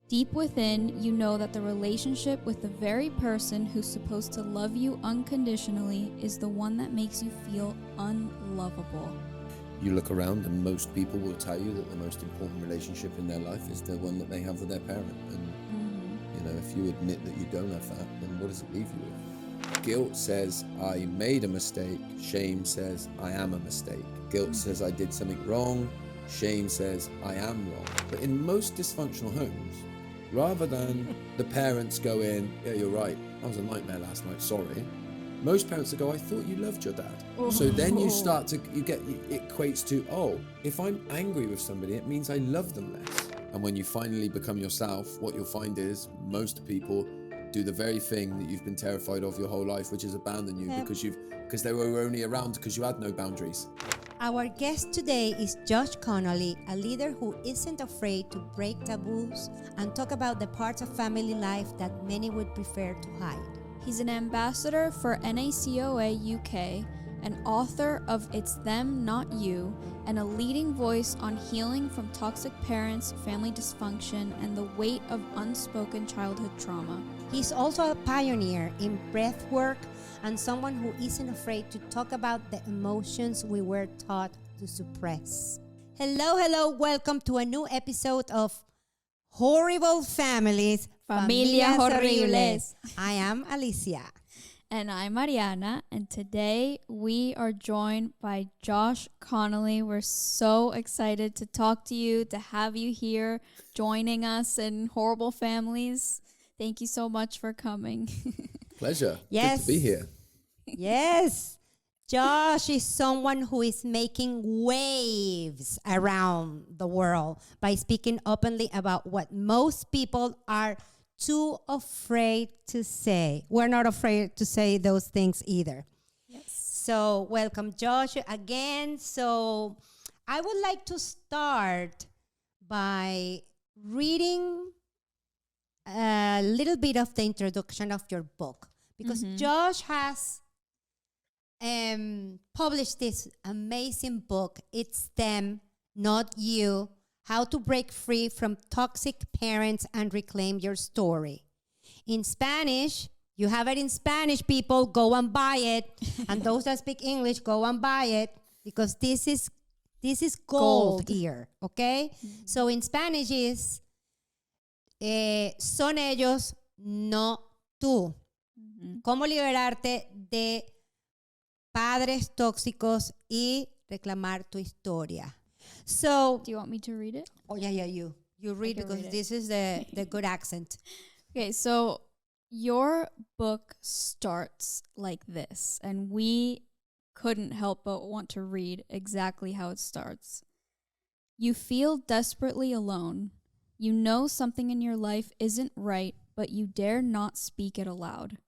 Deep within, you know that the relationship with the very person who's supposed to love you unconditionally is the one that makes you feel unlovable. You look around and most people will tell you that the most important relationship in their life is the one that they have with their parent. And if you admit that you don't have that, then what does it leave you with? Guilt says, I made a mistake. Shame says, I am a mistake. Guilt says, I did something wrong. Shame says, I am wrong. But in most dysfunctional homes, rather than the parents go in, yeah, you're right, that was a nightmare last night, sorry. Most parents will go, I thought you loved your dad. So then you start to, it equates to, oh, if I'm angry with somebody, it means I love them less. And when you finally become yourself, what you'll find is most people do the very thing that you've been terrified of your whole life, which is abandon you because they were only around because you had no boundaries. Our guest today is Josh Connolly, a leader who isn't afraid to break taboos and talk about the parts of family life that many would prefer to hide. He's an ambassador for NACOA UK, an author of It's Them, Not You, and a leading voice on healing from toxic parents, family dysfunction, and the weight of unspoken childhood trauma. He's also a pioneer in breathwork and someone who isn't afraid to talk about the emotions we were taught to suppress. Hello, welcome to a new episode of Horrible Families, Familias Horribles. I am Alicia. And I'm Mariana, and today we are joined by Josh Connolly. We're so excited to talk to you, to have you here joining us in Horrible Families. Thank you so much for coming. Pleasure. Yes. Good to be here. Yes. Josh is someone who is making waves around the world by speaking openly about what most people are too afraid to say. We're not afraid to say those things either. Yes. So welcome, Josh, again. So I would like to start by reading a little bit of the introduction of your book, because Josh has published this amazing book, It's Them, Not You, How to Break Free from Toxic Parents and Reclaim Your Story. In Spanish, you have it in Spanish, people, go and buy it. And those that speak English, go and buy it, because this is gold here, okay? So in Spanish is, son ellos, no tú. Cómo liberarte de padres tóxicos y reclamar tu historia. So, do you want me to read it? Oh, yeah, you read, because this is the good accent. Okay, so your book starts like this, and we couldn't help but want to read exactly how it starts. You feel desperately alone. You know something in your life isn't right, but you dare not speak it aloud.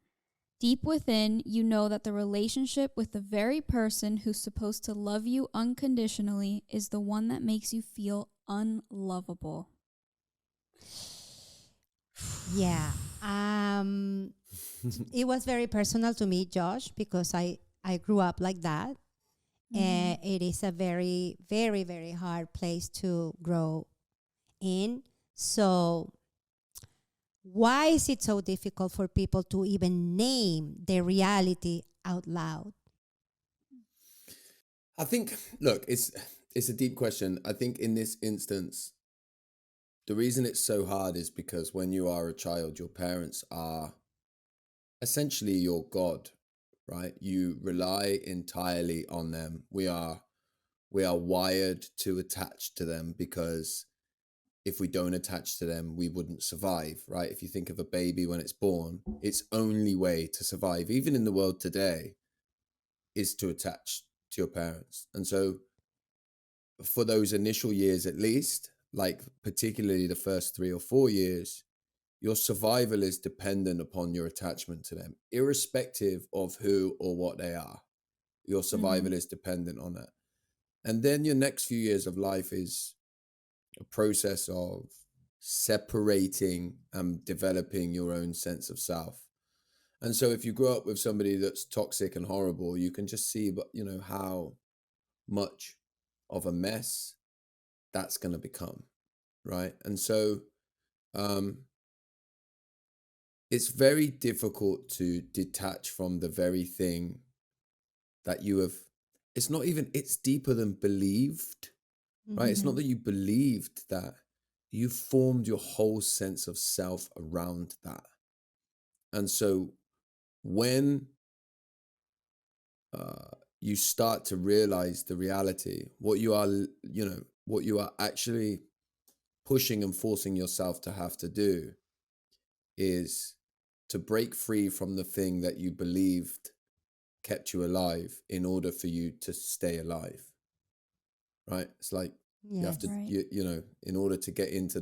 Deep within, you know that the relationship with the very person who's supposed to love you unconditionally is the one that makes you feel unlovable. Yeah. It was very personal to me, Josh, because I grew up like that. And it is a very, very, very hard place to grow in. So why is it so difficult for people to even name their reality out loud? I think, look, it's a deep question. I think in this instance, the reason it's so hard is because when you are a child, your parents are essentially your God, right? You rely entirely on them. We are wired to attach to them, because if we don't attach to them, we wouldn't survive, right? If you think of a baby when it's born, its only way to survive, even in the world today, is to attach to your parents. And so for those initial years, at least, like particularly the first 3 or 4 years, your survival is dependent upon your attachment to them, irrespective of who or what they are. Your survival is dependent on that. And then your next few years of life is a process of separating and developing your own sense of self. And so if you grow up with somebody that's toxic and horrible, you can just see, how much of a mess that's going to become, right? And so it's very difficult to detach from the very thing that you have. It's not even, it's deeper than believed, right? It's not that you believed that, you formed your whole sense of self around that. And so when you start to realize the reality, what you are, what you are actually pushing and forcing yourself to have to do is to break free from the thing that you believed kept you alive in order for you to stay alive, right? It's like you have to, Right. in order to get onto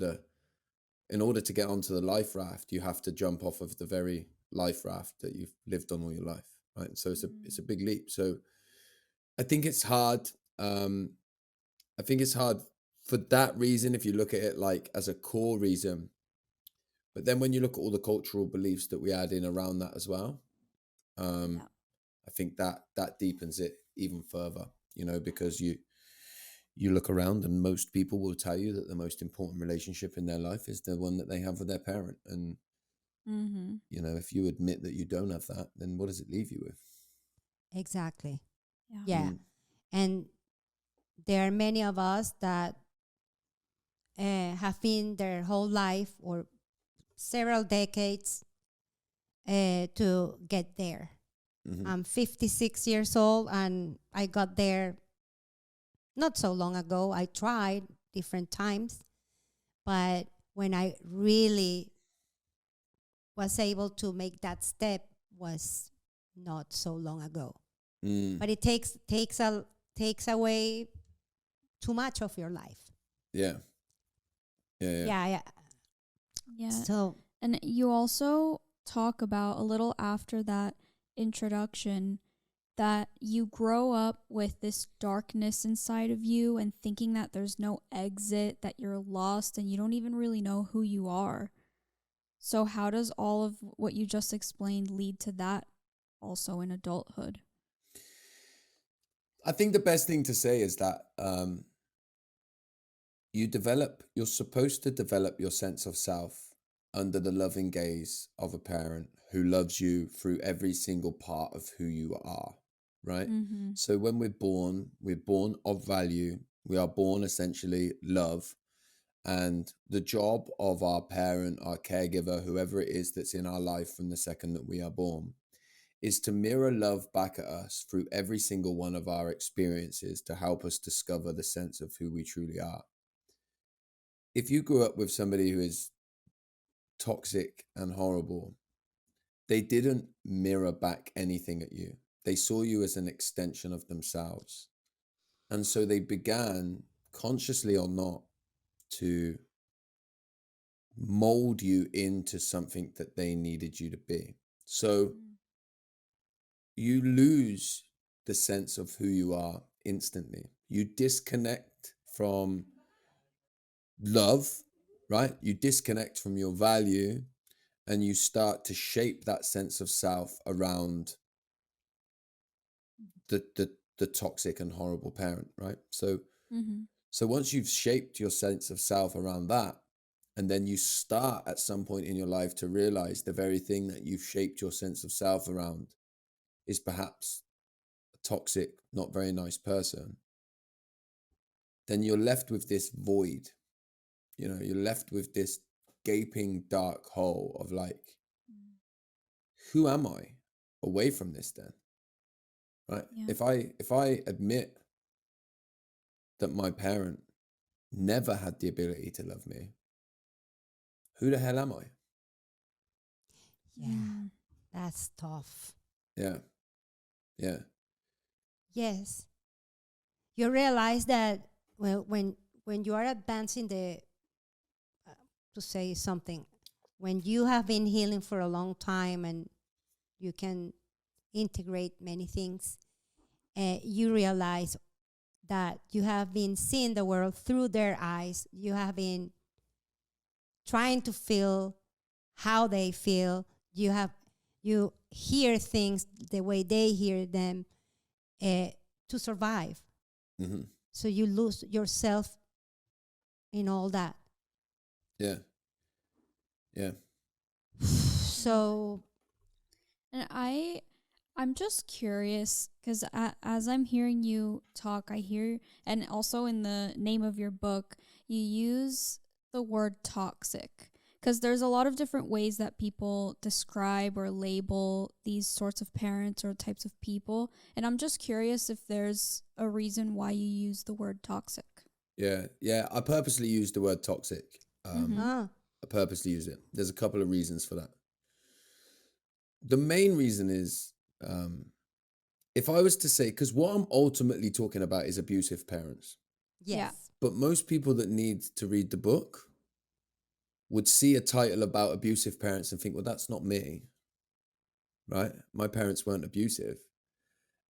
the life raft, you have to jump off of the very life raft that you've lived on all your life, right? So it's a big leap. So I think it's hard. I think it's hard for that reason, if you look at it like as a core reason. But then when you look at all the cultural beliefs that we add in around that as well, I think that deepens it even further, because you look around and most people will tell you that the most important relationship in their life is the one that they have with their parent. And, if you admit that you don't have that, then what does it leave you with? Exactly. Yeah. Yeah. And there are many of us that have been their whole life or several decades to get there. I'm 56 years old and I got there not so long ago. I tried different times, but when I really was able to make that step was not so long ago. But it takes away too much of your life. Yeah. Yeah. So, and you also talk about a little after that introduction that you grow up with this darkness inside of you and thinking that there's no exit, that you're lost and you don't even really know who you are. So how does all of what you just explained lead to that also in adulthood? I think the best thing to say is that you're supposed to develop your sense of self under the loving gaze of a parent who loves you through every single part of who you are, right? So when we're born of value. We are born essentially love. And the job of our parent, our caregiver, whoever it is that's in our life from the second that we are born, is to mirror love back at us through every single one of our experiences to help us discover the sense of who we truly are. If you grew up with somebody who is toxic and horrible, they didn't mirror back anything at you. They saw you as an extension of themselves. And so they began, consciously or not, to mold you into something that they needed you to be. So you lose the sense of who you are instantly. You disconnect from love, right? You disconnect from your value and you start to shape that sense of self around the toxic and horrible parent, right? So once you've shaped your sense of self around that, and then you start at some point in your life to realize the very thing that you've shaped your sense of self around is perhaps a toxic, not very nice person, then you're left with this void. You're left with this gaping dark hole of like, who am I away from this then? Right? Yeah. If I admit that my parent never had the ability to love me, who the hell am I? yeah, that's tough. Yeah. Yes. You realize that when you are advancing to say something, when you have been healing for a long time and you can integrate many things, you realize that you have been seeing the world through their eyes. You have been trying to feel how they feel. You hear things the way they hear them to survive. So you lose yourself in all that. Yeah. Yeah. So And I'm just curious because as I'm hearing you talk, I hear, and also in the name of your book, you use the word toxic because there's a lot of different ways that people describe or label these sorts of parents or types of people. And I'm just curious if there's a reason why you use the word toxic. Yeah. Yeah. I purposely used the word toxic. ah, I purposely use it. There's a couple of reasons for that. The main reason is, if I was to say, because what I'm ultimately talking about is abusive parents, yes. but most people that need to read the book would see a title about abusive parents and think, well, that's not me, right? My parents weren't abusive.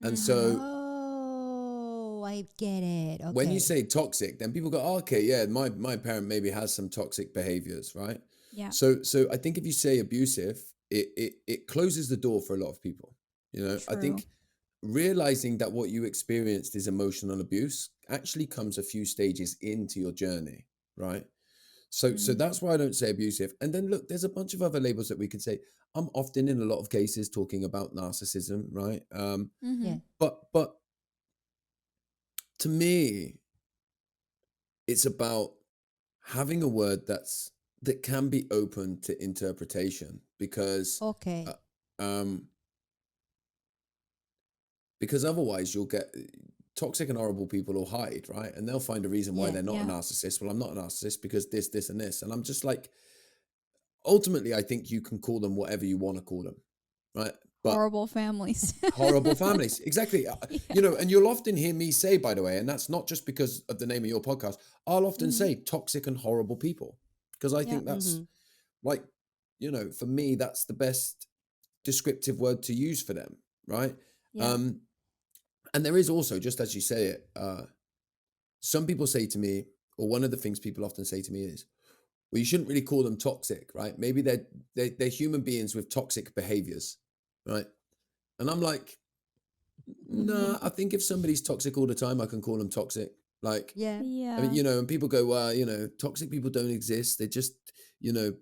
And so Oh, I get it. Okay. when you say toxic, then people go, oh, okay, yeah, my parent maybe has some toxic behaviors, right? Yeah. So I think if you say abusive, it closes the door for a lot of people. You know, I True. think realizing that what you experienced is emotional abuse actually comes a few stages into your journey, right? So that's why I don't say abusive. And then look, there's a bunch of other labels that we could say. I'm often in a lot of cases talking about narcissism, right? Yeah. But to me, it's about having a word that can be open to interpretation because Okay. because otherwise you'll get toxic and horrible people will hide, right? And they'll find a reason why Yeah. they're not a Yeah. narcissist. Well, I'm not a narcissist because this, and this. And I'm just like, ultimately, I think you can call them whatever you want to call them, right? But Horrible families. horrible families. Exactly. Yeah. You know, and you'll often hear me say, by the way, and that's not just because of the name of your podcast, I'll often say toxic and horrible people because I think that's like, you know, for me, that's the best descriptive word to use for them, right? Yeah. And there is also, just as you say it, some people say to me, or one of the things people often say to me is, well, you shouldn't really call them toxic, right? Maybe they're human beings with toxic behaviors, right? And I'm like, nah, I think if somebody's toxic all the time, I can call them toxic. Like, Yeah. Yeah. I mean, you know, and people go, well, you know, toxic people don't exist. They're just, you know,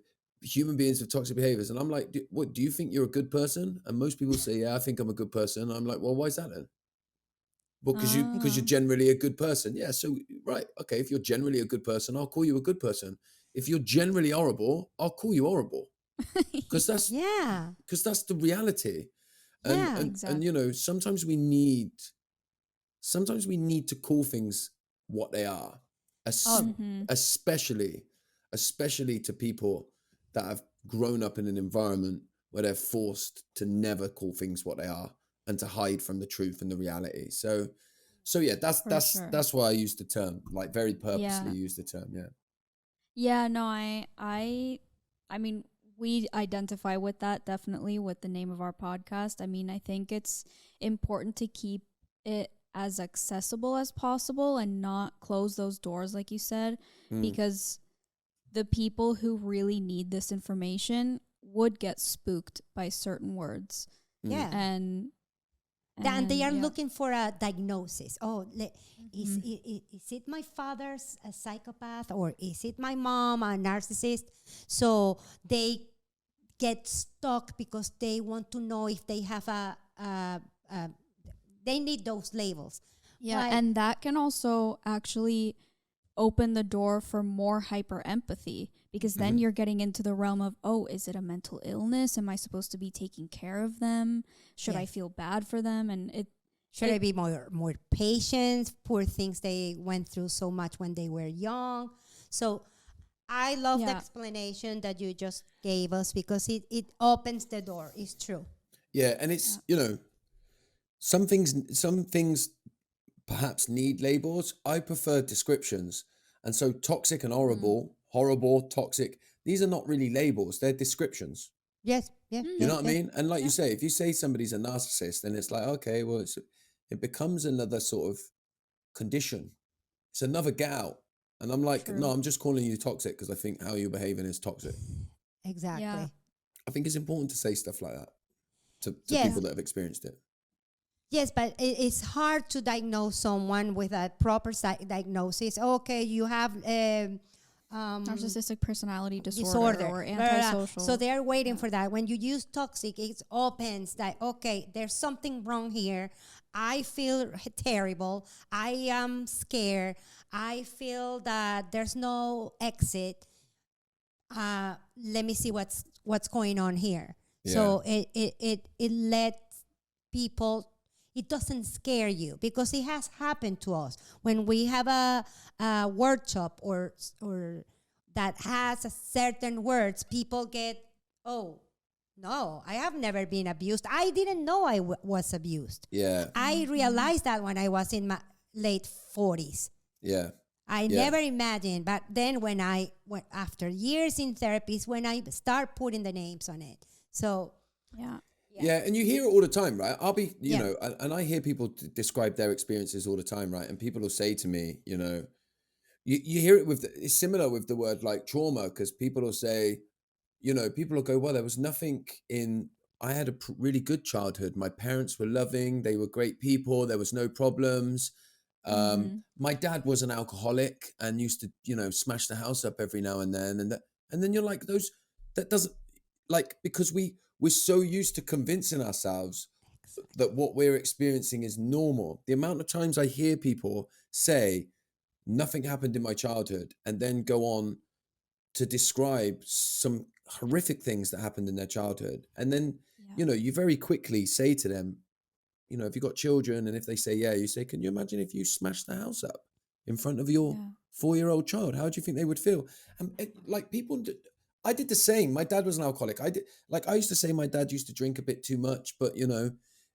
human beings with toxic behaviors. And I'm like, do you think you're a good person? And most people say, yeah, I think I'm a good person. I'm like, well, why is that then? Well, because you're generally a good person. Yeah. So, right. Okay. If you're generally a good person, I'll call you a good person. If you're generally horrible, I'll call you horrible. Because that's Yeah. the reality. Yeah. And you know, sometimes we need to call things what they are, especially to people that have grown up in an environment where they're forced to never call things what they are and to hide from the truth and the reality. So yeah, that's why I use the term, like very purposely use the term. Yeah. Yeah, no, I mean, we identify with that definitely with the name of our podcast. I mean, I think it's important to keep it as accessible as possible and not close those doors, like you said, because the people who really need this information would get spooked by certain words. Yeah. And they are yeah. looking for a diagnosis. Oh, is it my father's a psychopath or is it my mom a narcissist? So they get stuck because they want to know if they have they need those labels. Yeah, But and that can also actually open the door for more hyper empathy because then you're getting into the realm of, oh, is it a mental illness? Am I supposed to be taking care of them? Should I feel bad for them? And should I be more patient? Poor things, they went through so much when they were young. So I love the explanation that you just gave us because it opens the door. It's true. Yeah, and it's you know, some things perhaps need labels. I prefer descriptions. And so toxic and horrible, toxic, these are not really labels, they're descriptions. Yes, yeah. You know what I mean? And like you say, if you say somebody's a narcissist, then it's like, okay, well, it becomes another sort of condition. It's another get out. And I'm like, no, I'm just calling you toxic because I think how you're behaving is toxic. Exactly. Yeah. I think it's important to say stuff like that to people that have experienced it. Yes, but it's hard to diagnose someone with a proper diagnosis. Okay, you have narcissistic personality disorder or antisocial. So they're waiting for that. When you use toxic, it opens that, okay, there's something wrong here. I feel terrible. I am scared. I feel that there's no exit. Let me see what's going on here. Yeah. So it lets people, it doesn't scare you, because it has happened to us when we have a workshop or that has a certain words. People get, oh no, I have never been abused. I didn't know I was abused. Yeah. I realized that when I was in my late 40s. Yeah. I never imagined, but then when I went after years in therapies, when I start putting the names on it. So yeah, and you hear it all the time, right? I'll be, you know, and I hear people describe their experiences all the time, right? And people will say to me, you know, you hear it with, it's similar with the word like trauma, because people will say, you know, people will go, well, there was nothing I had a really good childhood. My parents were loving, they were great people, there was no problems. My dad was an alcoholic and used to, you know, smash the house up every now and then. And then you're like, that doesn't, like, because we're so used to convincing ourselves that what we're experiencing is normal. The amount of times I hear people say nothing happened in my childhood and then go on to describe some horrific things that happened in their childhood. And then, you know, you very quickly say to them, you know, if you've got children, and if they say, yeah, you say, can you imagine if you smashed the house up in front of your 4-year-old child? How do you think they would feel? And like people, I did the same. My dad was an alcoholic. I used to say my dad used to drink a bit too much, but you know,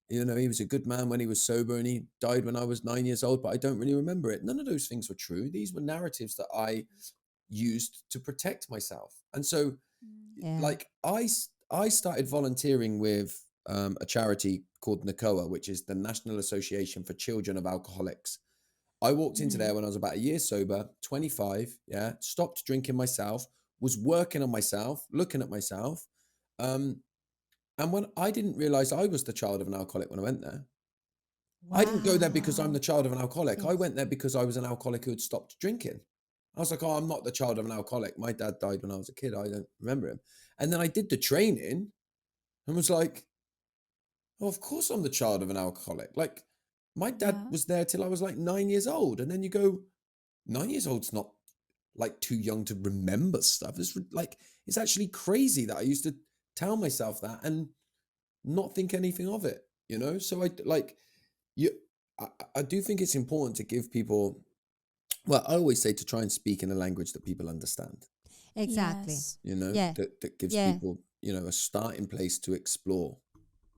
he was a good man when he was sober, and he died when I was 9 years old, but I don't really remember it. None of those things were true. These were narratives that I used to protect myself. And so like I started volunteering with a charity called NACOA, which is the National Association for Children of Alcoholics. I walked into there when I was about a year sober, 25, stopped drinking myself, was working on myself, looking at myself. And when I didn't realize I was the child of an alcoholic when I went there. Wow. I didn't go there because I'm the child of an alcoholic. Yes. I went there because I was an alcoholic who had stopped drinking. I was like, oh, I'm not the child of an alcoholic. My dad died when I was a kid. I don't remember him. And then I did the training and was like, oh, of course I'm the child of an alcoholic. Like my dad was there till I was like 9 years old. And then you go, 9 years old's not like too young to remember stuff. It's like, it's actually crazy that I used to tell myself that and not think anything of it, you know? So I do think it's important to give people, well, I always say to try and speak in a language that people understand. Exactly. Yes. You know, that gives people, you know, a starting place to explore.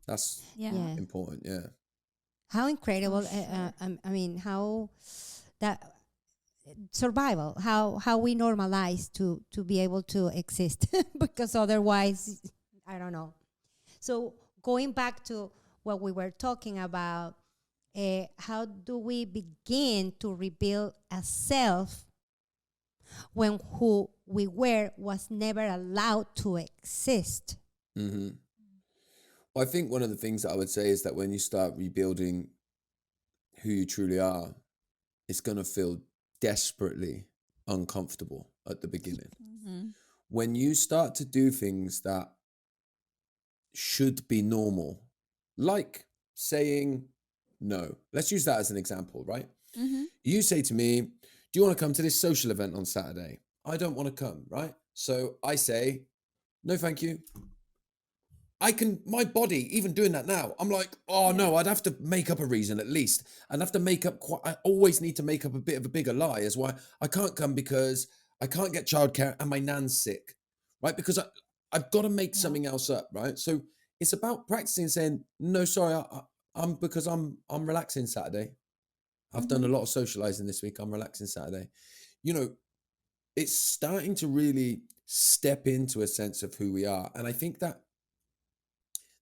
That's important. Yeah. How incredible. I mean, how that survival, how we normalize to be able to exist because otherwise, I don't know. So going back to what we were talking about, how do we begin to rebuild a self when who we were was never allowed to exist? Mm-hmm. Well, I think one of the things that I would say is that when you start rebuilding who you truly are, it's going to feel desperately uncomfortable at the beginning. Mm-hmm. When you start to do things that should be normal, like saying no. Let's use that as an example, right? Mm-hmm. You say to me, do you want to come to this social event on Saturday? I don't want to come, right? So I say, no, thank you. My body, even doing that now, I'm like, oh no, I'd have to make up a reason at least. I'd have to make up, I always need to make up a bit of a bigger lie as why I can't come because I can't get childcare and my nan's sick, right? Because I've got to make something else up, right? So it's about practicing saying, no, sorry, I'm relaxing Saturday. I've done a lot of socializing this week. I'm relaxing Saturday. You know, it's starting to really step into a sense of who we are. And I think that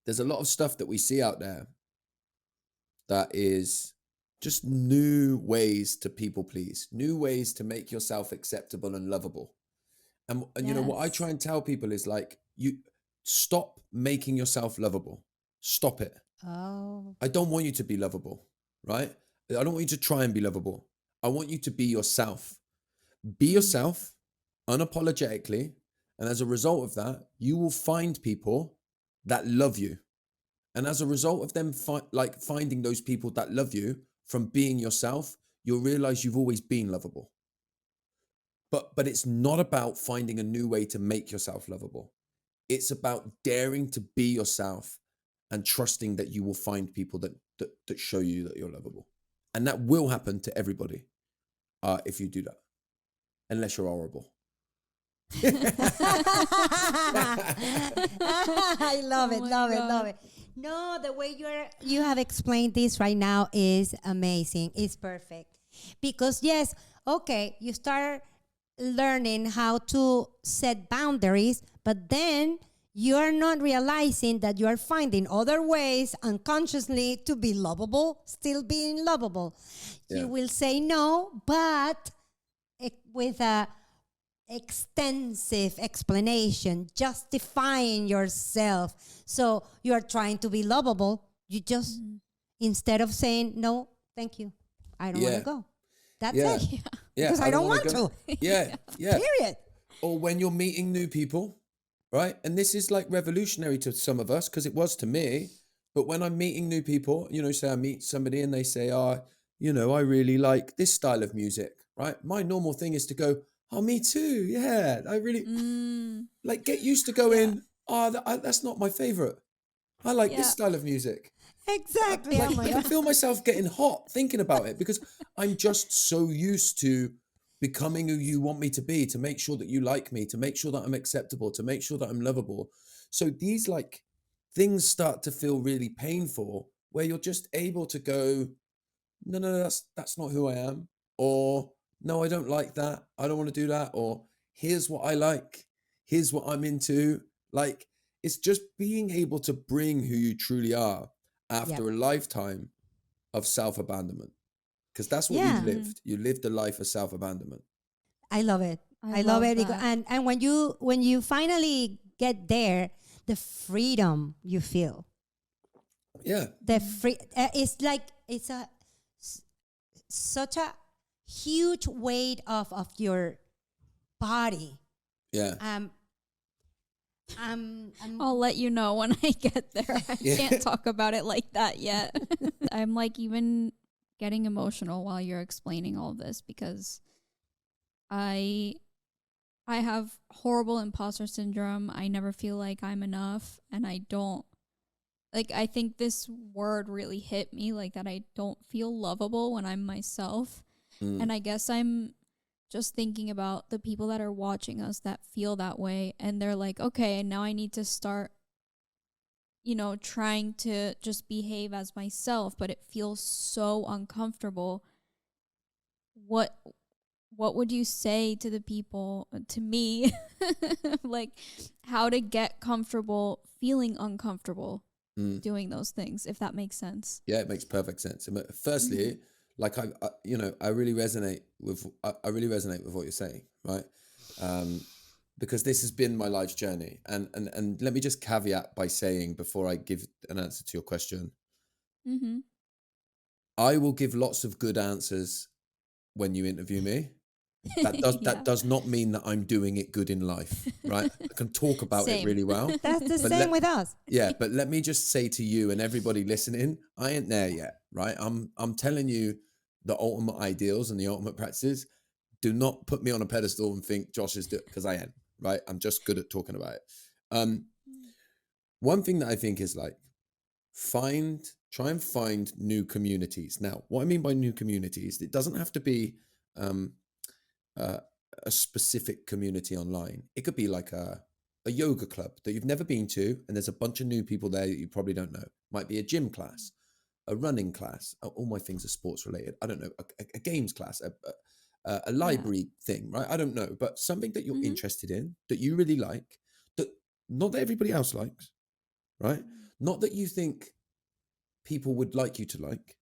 there's a lot of stuff that we see out there that is just new ways to people please, new ways to make yourself acceptable and lovable. And you know, what I try and tell people is like, you stop making yourself lovable. Stop it. Oh. I don't want you to be lovable, right? I don't want you to try and be lovable. I want you to be yourself. Be yourself unapologetically. And as a result of that, you will find people that love you. And as a result of them finding those people that love you from being yourself, you'll realize you've always been lovable. But it's not about finding a new way to make yourself lovable. It's about daring to be yourself and trusting that you will find people that show you that you're lovable. And that will happen to everybody if you do that, unless you're horrible. I love it, Oh my love it, God. love it. No, the way you have explained this right now is amazing. It's perfect. Because yes, okay, you start learning how to set boundaries, but then you are not realizing that you are finding other ways unconsciously to be lovable, still being lovable. Yeah. You will say no, but with a extensive explanation, justifying yourself. So you are trying to be lovable. You just, instead of saying, no, thank you, I don't want to go. That's it. Yeah. Because I don't want to. Yeah. Period. Or when you're meeting new people, right? And this is like revolutionary to some of us because it was to me. But when I'm meeting new people, say I meet somebody and they say, I really like this style of music, right? My normal thing is to go, oh, me too. Yeah, I really get used to going, that's not my favorite. I like this style of music. Exactly. I can feel myself getting hot thinking about it because I'm just so used to becoming who you want me to be, to make sure that you like me, to make sure that I'm acceptable, to make sure that I'm lovable. So these things start to feel really painful where you're just able to go, no, that's not who I am. Or no, I don't like that. I don't want to do that. Or here's what I like. Here's what I'm into. It's just being able to bring who you truly are after a lifetime of self-abandonment. Because that's what you lived. You lived a life of self-abandonment. I love it. I love it. And when you finally get there, the freedom you feel. Yeah. It's such a huge weight off of your body. Yeah. I'll let you know when I get there. I can't talk about it like that yet. I'm even getting emotional while you're explaining all this because I have horrible imposter syndrome. I never feel like I'm enough, and I don't I think this word really hit me, that I don't feel lovable when I'm myself. And I guess I'm just thinking about the people that are watching us that feel that way, and they're like, okay, now I need to start trying to just behave as myself, but it feels so uncomfortable. What would you say to the people, to me, how to get comfortable feeling uncomfortable doing those things, if that makes sense? Yeah, it makes perfect sense. Firstly, I really resonate with what you're saying, right? Because this has been my life's journey, and let me just caveat by saying before I give an answer to your question, I will give lots of good answers when you interview me. That does not mean that I'm doing it good in life, right? I can talk about it really well. That's the same with us. Yeah, but let me just say to you and everybody listening, I ain't there yet, right? I'm telling you the ultimate ideals and the ultimate practices. Do not put me on a pedestal and think Josh is doing, because I am, right? I'm just good at talking about it. One thing that I think is try and find new communities. Now, what I mean by new communities, it doesn't have to be a specific community online. It could be like a yoga club that you've never been to, and there's a bunch of new people there that you probably don't know. Might be a gym class, a running class. All my things are sports related. I don't know, a games class, a library thing, right? I don't know, but something that you're interested in, that you really like, that not that everybody else likes, right? Not that you think people would like you to like,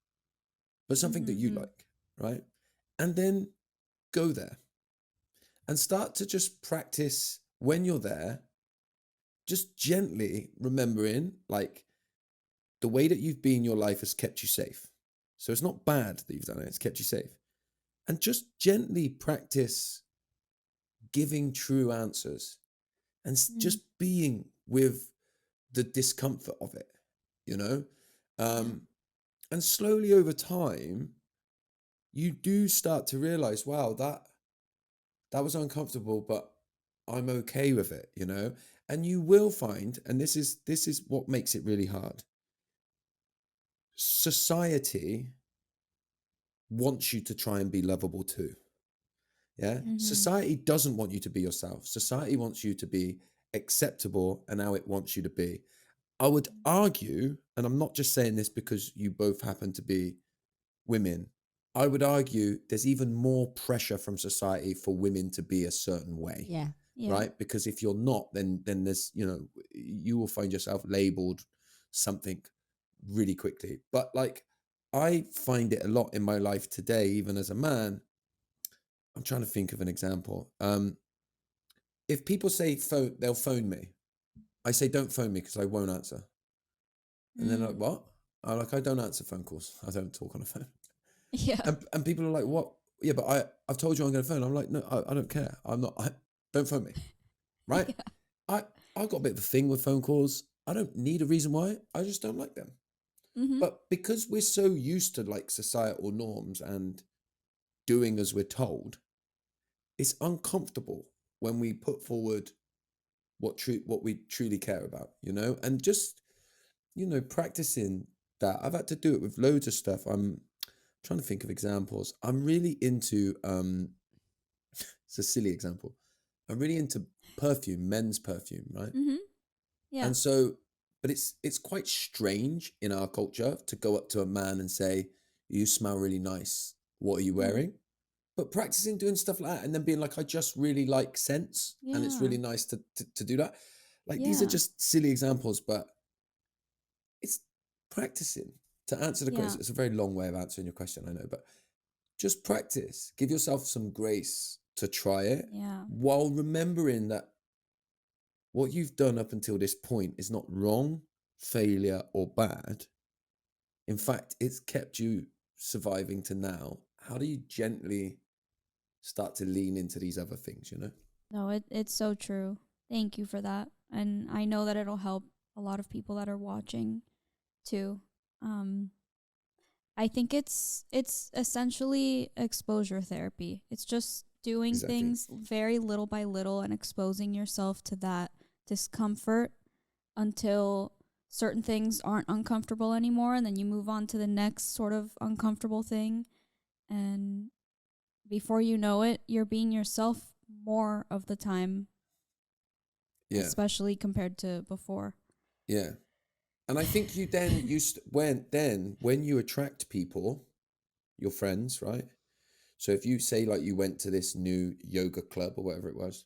but something that you like, right? And then go there and start to just practice when you're there, just gently remembering the way that you've been, your life has kept you safe. So it's not bad that you've done it, it's kept you safe. And just gently practice giving true answers and just being with the discomfort of it, you know? And slowly over time, you do start to realize, wow, that was uncomfortable, but I'm okay with it, you know? And you will find, and this is what makes it really hard. Society wants you to try and be lovable too. Yeah. Society doesn't want you to be yourself. Society wants you to be acceptable and how it wants you to be. I would argue, and I'm not just saying this because you both happen to be women, I would argue there's even more pressure from society for women to be a certain way. Yeah. Right? Because if you're not, then there's, you know, you will find yourself labeled something really quickly. But like, I find it a lot in my life today, even as a man. I'm trying to think of an example. If people say they'll phone me, I say, don't phone me because I won't answer. And they're like, what? I'm like, I don't answer phone calls. I don't talk on the phone. Yeah. And people are like, what? Yeah, but I've told you I'm going to phone. I'm like, no, I don't care. Don't phone me. Right? Yeah. I've got a bit of a thing with phone calls. I don't need a reason why. I just don't like them. But because we're so used to like societal norms and doing as we're told, it's uncomfortable when we put forward what we truly care about, you know, and just, you know, practicing that. I've had to do it with loads of stuff. I'm trying to think of examples. I'm really into, it's a silly example. I'm really into perfume, men's perfume, right? Yeah. And so, but it's quite strange in our culture to go up to a man and say, you smell really nice. What are you wearing? But practicing doing stuff like that and then being like, I just really like scents and it's really nice to do that. Like these are just silly examples, but it's practicing to answer the question. It's a very long way of answering your question, I know, but just practice. Give yourself some grace to try it while remembering that what you've done up until this point is not wrong, failure, or bad. In fact, it's kept you surviving to now. How do you gently start to lean into these other things, you know? No, it's so true. Thank you for that. And I know that it'll help a lot of people that are watching too. I think it's essentially exposure therapy. It's just doing things very little by little and exposing yourself to that discomfort until certain things aren't uncomfortable anymore, and then you move on to the next sort of uncomfortable thing, and before you know it, you're being yourself more of the time, especially compared to before. Yeah. And I think you then when you attract people, your friends, right? So if you say like you went to this new yoga club or whatever it was,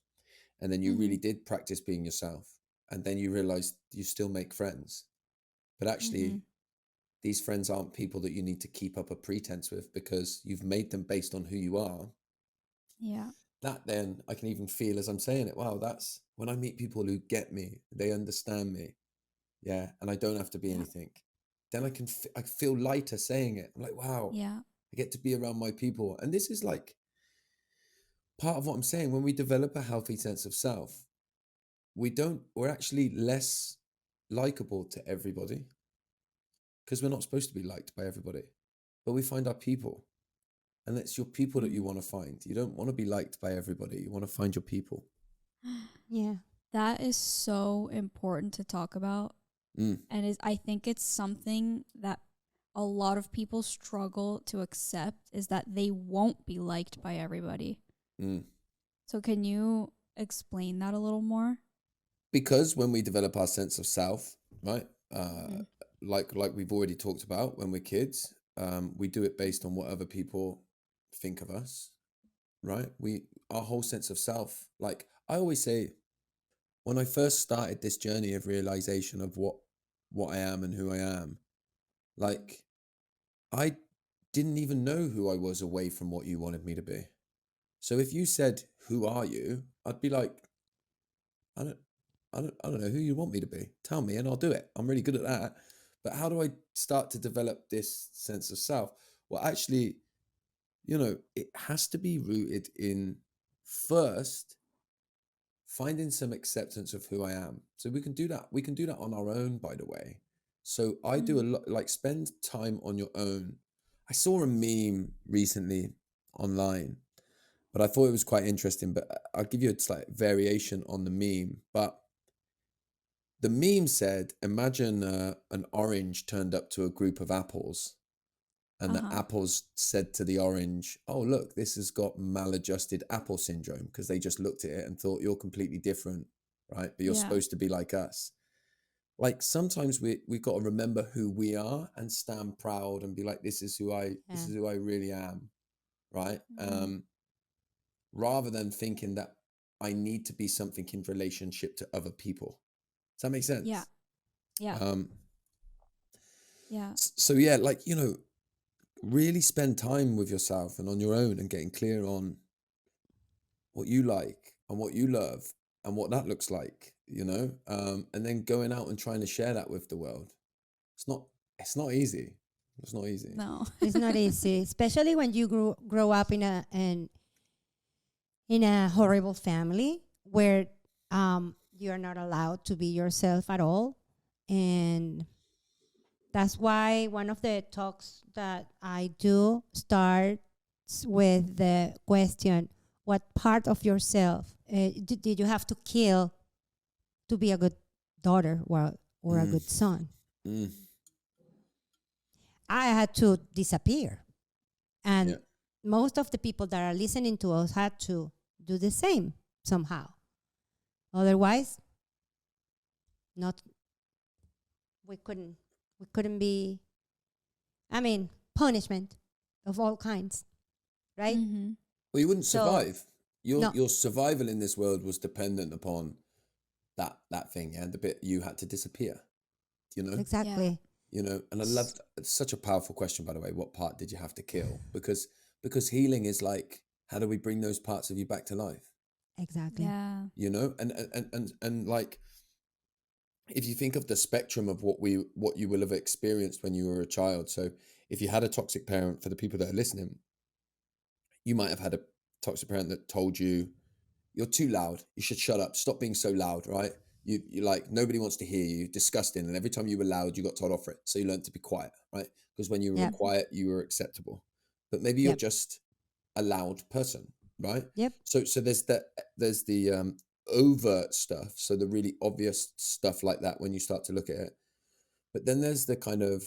and then you really did practice being yourself, and then you realized you still make friends, but actually these friends aren't people that you need to keep up a pretense with because you've made them based on who you are. Yeah. That then I can even feel as I'm saying it, wow, that's when I meet people who get me, they understand me. Yeah. And I don't have to be anything. Then I feel lighter saying it. I'm like, wow, I get to be around my people. And this is like part of what I'm saying. When we develop a healthy sense of self, we're actually less likable to everybody because we're not supposed to be liked by everybody, but we find our people. And it's your people that you want to find. You don't want to be liked by everybody. You want to find your people. Yeah. That is so important to talk about. And I think it's something that a lot of people struggle to accept, is that they won't be liked by everybody. So can you explain that a little more? Because when we develop our sense of self, right, like we've already talked about, when we're kids, we do it based on what other people think of us, right? Our whole sense of self, like I always say, when I first started this journey of realization of what I am and who I am, like I didn't even know who I was away from what you wanted me to be. So if you said, who are you? I'd be like, I don't know who you want me to be. Tell me and I'll do it. I'm really good at that. But how do I start to develop this sense of self? Well, actually, you know, it has to be rooted in first finding some acceptance of who I am. So we can do that. We can do that on our own, by the way. So I do a lot, like spend time on your own. I saw a meme recently online, but I thought it was quite interesting. But I'll give you a slight variation on the meme. But the meme said, imagine an orange turned up to a group of apples, and the apples said to the orange, oh, look, this has got maladjusted apple syndrome, because they just looked at it and thought you're completely different, right? But you're supposed to be like us. Like sometimes we've got to remember who we are and stand proud and be like, this is who I really am, right? Rather than thinking that I need to be something in relationship to other people. Does that make sense? Yeah. So yeah, like, you know, really spend time with yourself and on your own and getting clear on what you like and what you love and what that looks like, you know, and then going out and trying to share that with the world. It's not easy. It's not easy. No. It's not easy, especially when you grow up in a horrible family where you are not allowed to be yourself at all. And that's why one of the talks that I do starts with the question, what part of yourself did you have to kill to be a good daughter or a good son? I had to disappear. And most of the people that are listening to us had to do the same somehow. Otherwise, we couldn't be, punishment of all kinds, right? Well, you wouldn't survive. Your survival in this world was dependent upon that thing, and the bit you had to disappear, you know? Exactly. You know, and I loved, it's such a powerful question, by the way, what part did you have to kill? Because healing is like, how do we bring those parts of you back to life? Exactly. Yeah. You know, and like, if you think of the spectrum of what you will have experienced when you were a child. So if you had a toxic parent, for the people that are listening, you might have had a toxic parent that told you, you're too loud, you should shut up, stop being so loud, right? You like, nobody wants to hear you, disgusting. And every time you were loud, you got told off for it. So you learned to be quiet, right? Because when you were quiet, you were acceptable. But maybe you're just a loud person, right? Yep. So there's the overt stuff. So the really obvious stuff like that when you start to look at it. But then there's the kind of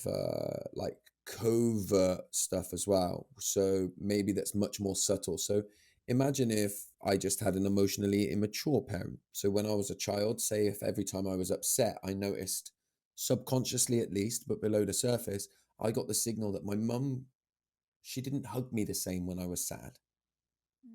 like covert stuff as well. So maybe that's much more subtle. So imagine if I just had an emotionally immature parent. So when I was a child, say if every time I was upset, I noticed subconsciously at least, but below the surface, I got the signal that my mum, she didn't hug me the same when I was sad,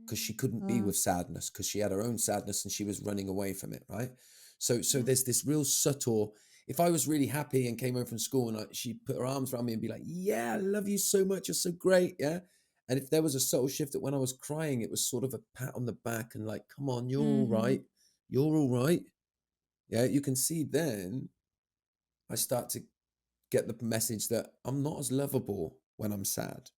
because she couldn't be with sadness, because she had her own sadness and she was running away from it, right? So there's this real subtle, if I was really happy and came home from school and she put her arms around me and be like, yeah, I love you so much, you're so great, yeah? And if there was a subtle shift that when I was crying, it was sort of a pat on the back and like, come on, you're all right. You're all right. Yeah, you can see then I start to get the message that I'm not as lovable when I'm sad.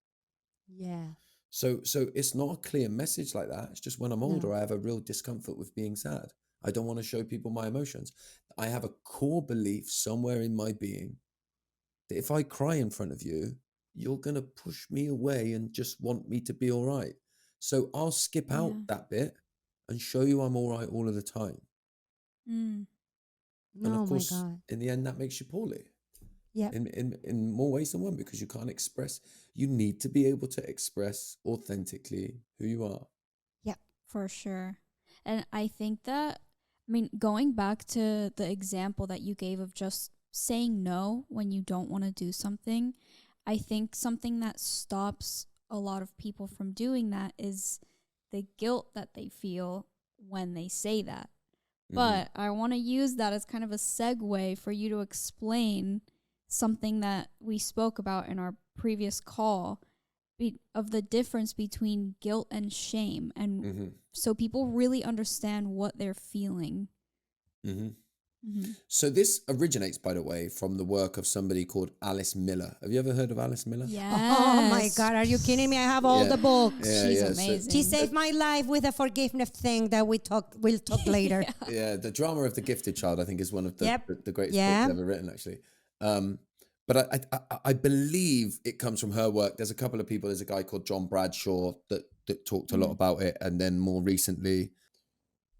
Yeah. So it's not a clear message like that. It's just when I'm older, I have a real discomfort with being sad. I don't want to show people my emotions. I have a core belief somewhere in my being that if I cry in front of you, you're going to push me away and just want me to be all right. So I'll skip out that bit and show you I'm all right all of the time. And of course, in the end, that makes you poorly. Yeah. In more ways than one, because you can't express, you need to be able to express authentically who you are. Yeah. For sure. And I think that, going back to the example that you gave of just saying no when you don't want to do something, I think something that stops a lot of people from doing that is the guilt that they feel when they say that. But I want to use that as kind of a segue for you to explain something that we spoke about in our previous call of the difference between guilt and shame. And so people really understand what they're feeling. So this originates, by the way, from the work of somebody called Alice Miller. Have you ever heard of Alice Miller? Yes. Oh my God, are you kidding me? I have all the books. She's So amazing. She saved my life with a forgiveness thing that we'll talk later. The drama of the gifted child, I think, is one of the greatest Yeah. books ever written, actually. But I believe it comes from her work. There's a couple of people. There's a guy called John Bradshaw that talked a lot about it. And then more recently,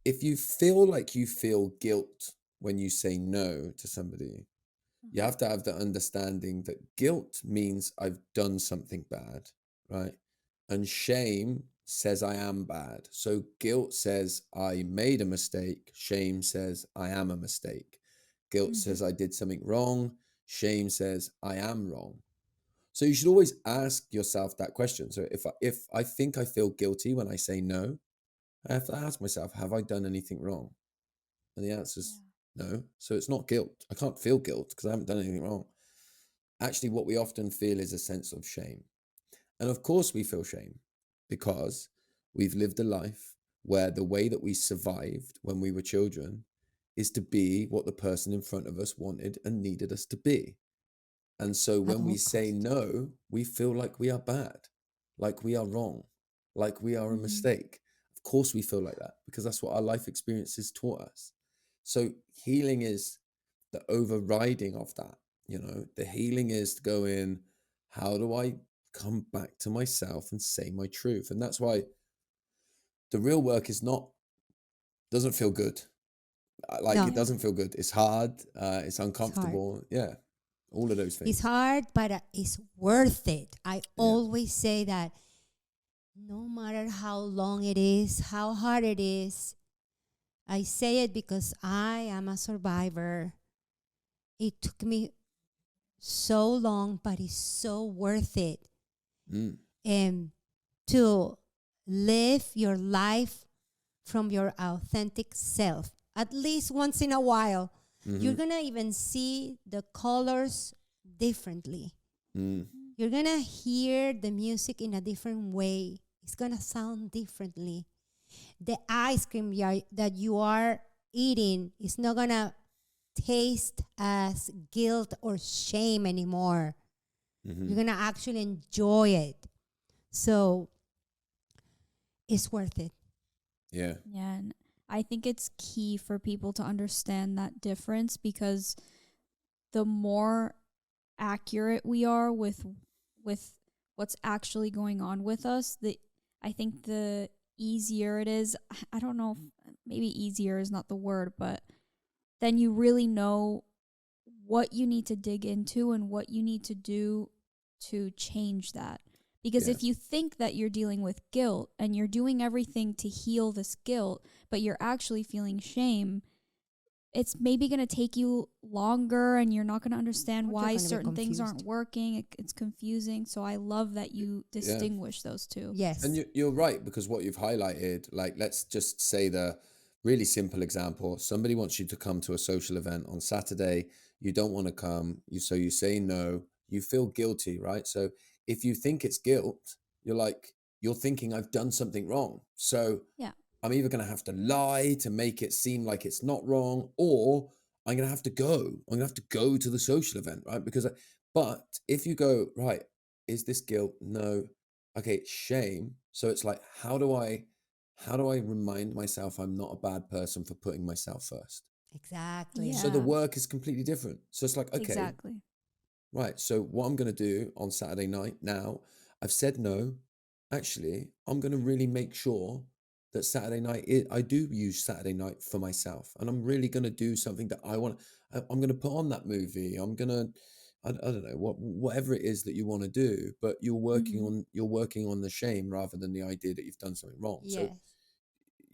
if you feel like you feel guilt when you say no to somebody, you have to have the understanding that guilt means I've done something bad, right? And shame says I am bad. So guilt says I made a mistake. Shame says I am a mistake. Guilt says I did something wrong. Shame says I am wrong. So you should always ask yourself that question. So if I think I feel guilty when I say no, I have to ask myself, have I done anything wrong? And the answer is no. So it's not guilt. I can't feel guilt because I haven't done anything wrong. Actually, what we often feel is a sense of shame. And of course we feel shame because we've lived a life where the way that we survived when we were children is to be what the person in front of us wanted and needed us to be. And so when we say no, we feel like we are bad, like we are wrong, like we are a mistake. Of course we feel like that because that's what our life experiences taught us. So healing is the overriding of that. The healing is to go in, how do I come back to myself and say my truth? And that's why the real work doesn't feel good. It doesn't feel good. It's hard. It's uncomfortable. Yeah. All of those things. It's hard, but it's worth it. I always say that no matter how long it is, how hard it is, I say it because I am a survivor. It took me so long, but it's so worth it. To live your life from your authentic self. At least once in a while, you're going to even see the colors differently. You're going to hear the music in a different way. It's going to sound differently. The ice cream that you are eating is not going to taste as guilt or shame anymore. You're going to actually enjoy it. So it's worth it. Yeah. Yeah. And I think it's key for people to understand that difference because the more accurate we are with what's actually going on with us, I think the easier it is. I don't know if maybe easier is not the word, but then you really know what you need to dig into and what you need to do to change that. Because if you think that you're dealing with guilt and you're doing everything to heal this guilt, but you're actually feeling shame, it's maybe going to take you longer and you're not going to understand why certain things aren't working. It's confusing. So I love that you distinguish those two. Yes. And you're right, because what you've highlighted, like, let's just say the really simple example. Somebody wants you to come to a social event on Saturday. You don't want to come. So you say no. You feel guilty, right? So if you think it's guilt, you're thinking I've done something wrong. So I'm either going to have to lie to make it seem like it's not wrong, or I'm going to have to go. I'm going to have to go to the social event, right? But if you go, right, is this guilt? No. Okay, it's shame. So it's like, how do I remind myself I'm not a bad person for putting myself first? Exactly. Yeah. So the work is completely different. So it's like, okay, exactly. Right. So what I'm going to do on Saturday night now, I've said no. Actually, I'm going to really make sure that Saturday night, I do use Saturday night for myself. And I'm really going to do something that I want. I'm going to put on that movie. I'm going to, I don't know, whatever it is that you want to do, but you're working on the shame rather than the idea that you've done something wrong. Yes. So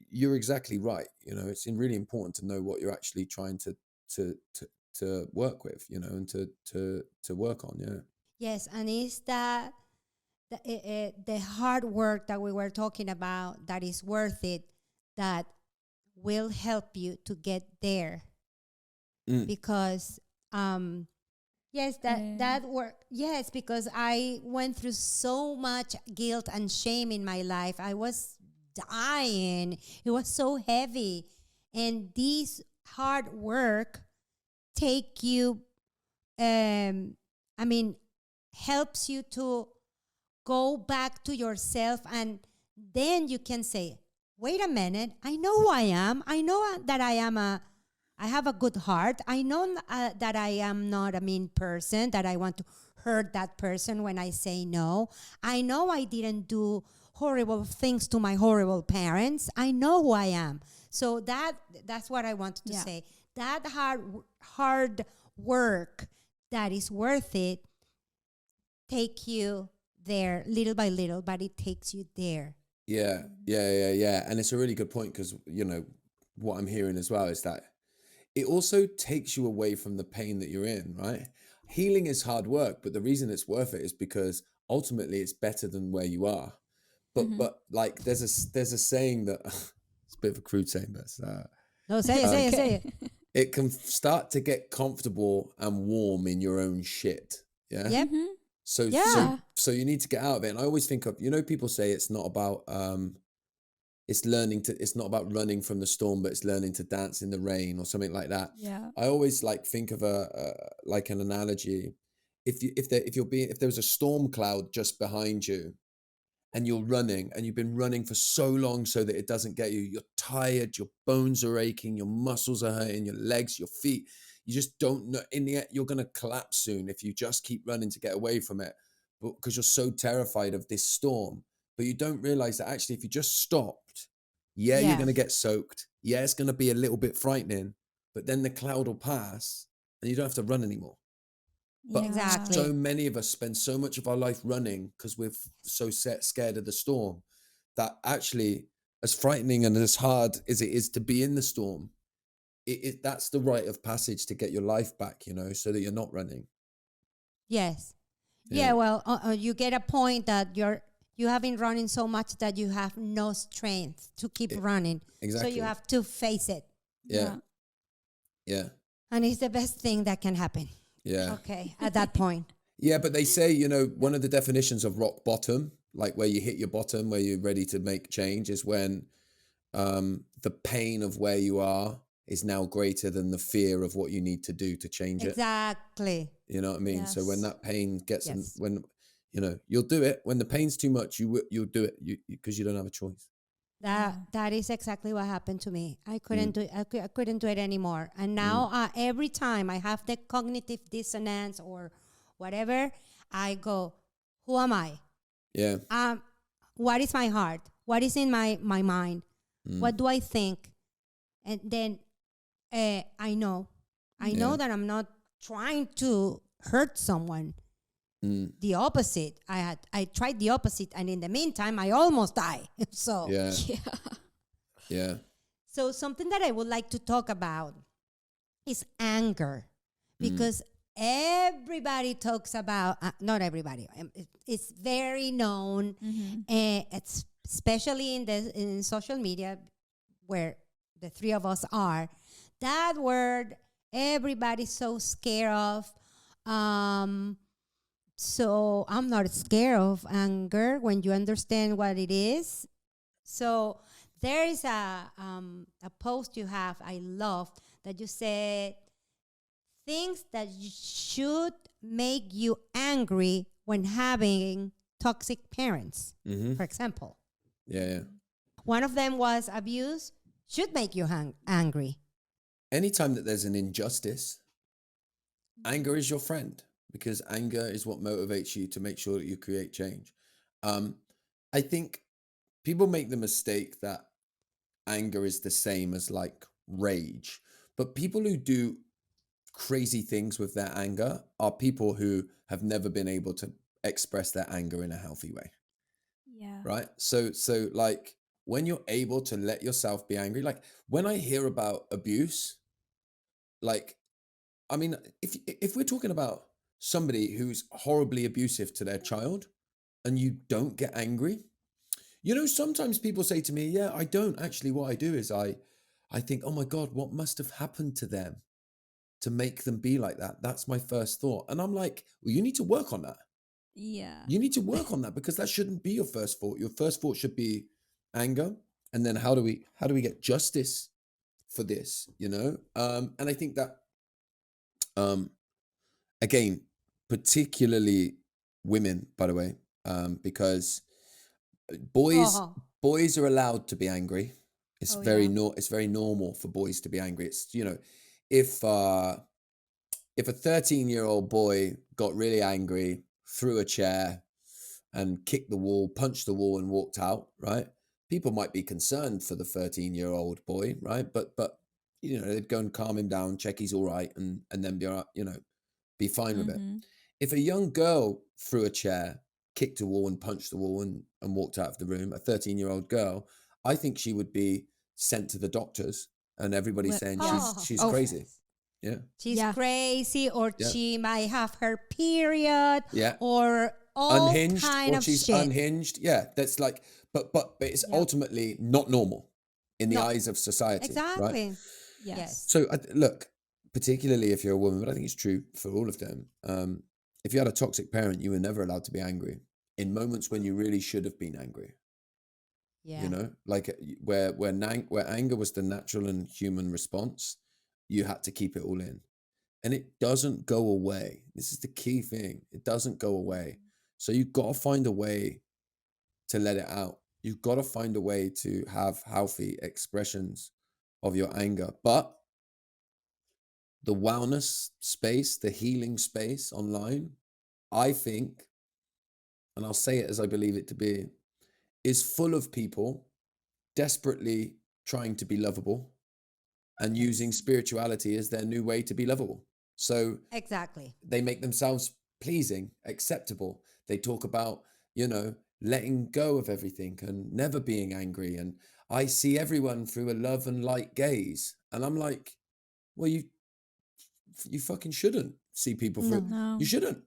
you're exactly right. It's really important to know what you're actually trying to work with, and to work on. Yeah. Yes, and it's the hard work that we were talking about that is worth it, that will help you to get there. Because that work, yes, because I went through so much guilt and shame in my life. I was dying. It was so heavy. And this hard work take you, helps you to go back to yourself, and then you can say, wait a minute, I know who I am. I know that I have a good heart. I know that I am not a mean person, that I want to hurt that person when I say no. I know I didn't do horrible things to my horrible parents. I know who I am. So that's what I wanted to say. That hard work that is worth it take you there little by little, but it takes you there. Yeah. And it's a really good point because, what I'm hearing as well is that it also takes you away from the pain that you're in, right? Healing is hard work, but the reason it's worth it is because ultimately it's better than where you are. But like there's a saying that it's a bit of a crude saying, but No, say it. It can start to get comfortable and warm in your own shit. Yeah. Yep. So you need to get out of it. And I always think of, people say it's not about it's not about running from the storm, but it's learning to dance in the rain or something like that. Yeah. I always think of like an analogy. If there was a storm cloud just behind you and you're running and you've been running for so long so that it doesn't get you, you're tired, your bones are aching, your muscles are hurting, your legs, your feet, you just don't know. In the end, you're going to collapse soon if you just keep running to get away from it, because you're so terrified of this storm. But you don't realize that actually if you just stopped, you're going to get soaked. Yeah, it's going to be a little bit frightening, but then the cloud will pass and you don't have to run anymore. But Exactly. so many of us spend so much of our life running because we're so scared of the storm that actually, as frightening and as hard as it is to be in the storm, that's the rite of passage to get your life back, so that you're not running. Yes. Yeah, well, you get a point that you have been running so much that you have no strength to keep running. Exactly. So you have to face it. Yeah. And it's the best thing that can happen. Yeah. Okay, at that point. Yeah, but they say, one of the definitions of rock bottom, like where you hit your bottom, where you're ready to make change, is when the pain of where you are is now greater than the fear of what you need to do to change it. Exactly. You know what I mean? Yes. So when that pain gets when you'll do it. When the pain's too much, you'll do it because you don't have a choice. That is exactly what happened to me. I couldn't do it. I couldn't do it anymore. And now every time I have the cognitive dissonance or whatever, I go, who am I? Yeah. What is my heart? What is in my mind? What do I think? And then I know that I'm not trying to hurt someone. The opposite. I tried the opposite, and in the meantime, I almost died. So Yeah. So something that I would like to talk about is anger, because everybody talks about. Not everybody. It's very known, it's especially in social media, where the three of us are. That word everybody's so scared of. So I'm not scared of anger when you understand what it is. So there is a post you have, I love, that you said things that should make you angry when having toxic parents, for example. Yeah. One of them was abuse should make you angry. Anytime that there's an injustice, anger is your friend, because anger is what motivates you to make sure that you create change. I think people make the mistake that anger is the same as like rage, but people who do crazy things with their anger are people who have never been able to express their anger in a healthy way. Yeah. Right. So like when you're able to let yourself be angry, like when I hear about abuse, like, I mean, if we're talking about somebody who's horribly abusive to their child and you don't get angry, sometimes people say to me, yeah, I don't actually. What I do is I think, oh my God, what must have happened to them to make them be like that? That's my first thought. And I'm like, well, you need to work on that. Yeah. You need to work on that, because that shouldn't be your first thought. Your first thought should be anger. And then how do we get justice for this, you know? And I think that, again, particularly women, by the way, because boys Oh, boys are allowed to be angry. It's Oh, very yeah. it's very normal for boys to be angry. It's, you know, if a 13-year-old boy got really angry, threw a chair and kicked the wall, punched the wall and walked out, right? People might be concerned for the 13-year-old boy, right? But you know, they'd go and calm him down, check he's all right, and then be all right, you know, be fine with it. Mm-hmm. If a young girl threw a chair, kicked a wall and punched the wall and walked out of the room, a 13-year-old girl, I think she would be sent to the doctors and everybody's saying Yeah. she's Oh. crazy. Yeah. she's Yeah. crazy, or Yeah. she might have her period, Yeah. or all Unhinged, kind or of she's shit. unhinged. Yeah. That's like, but it's Yeah. ultimately not normal in the No. eyes of society. Right? Exactly. Yes. Yes. So look, particularly if you're a woman, but I think it's true for all of them. If you had a toxic parent, you were never allowed to be angry in moments when you really should have been angry. Yeah. You know, like where anger was the natural and human response, you had to keep it all in, and it doesn't go away. This is the key thing. It doesn't go away. So you've got to find a way to let it out. You've got to find a way to have healthy expressions of your anger. But the wellness space, the healing space online, I think, and I'll say it as I believe it to be, is full of people desperately trying to be lovable and using spirituality as their new way to be lovable. So Exactly. they make themselves pleasing, acceptable. They talk about, you know, letting go of everything and never being angry. And I see everyone through a love and light gaze. And I'm like, well, you fucking shouldn't see people through. No. You shouldn't.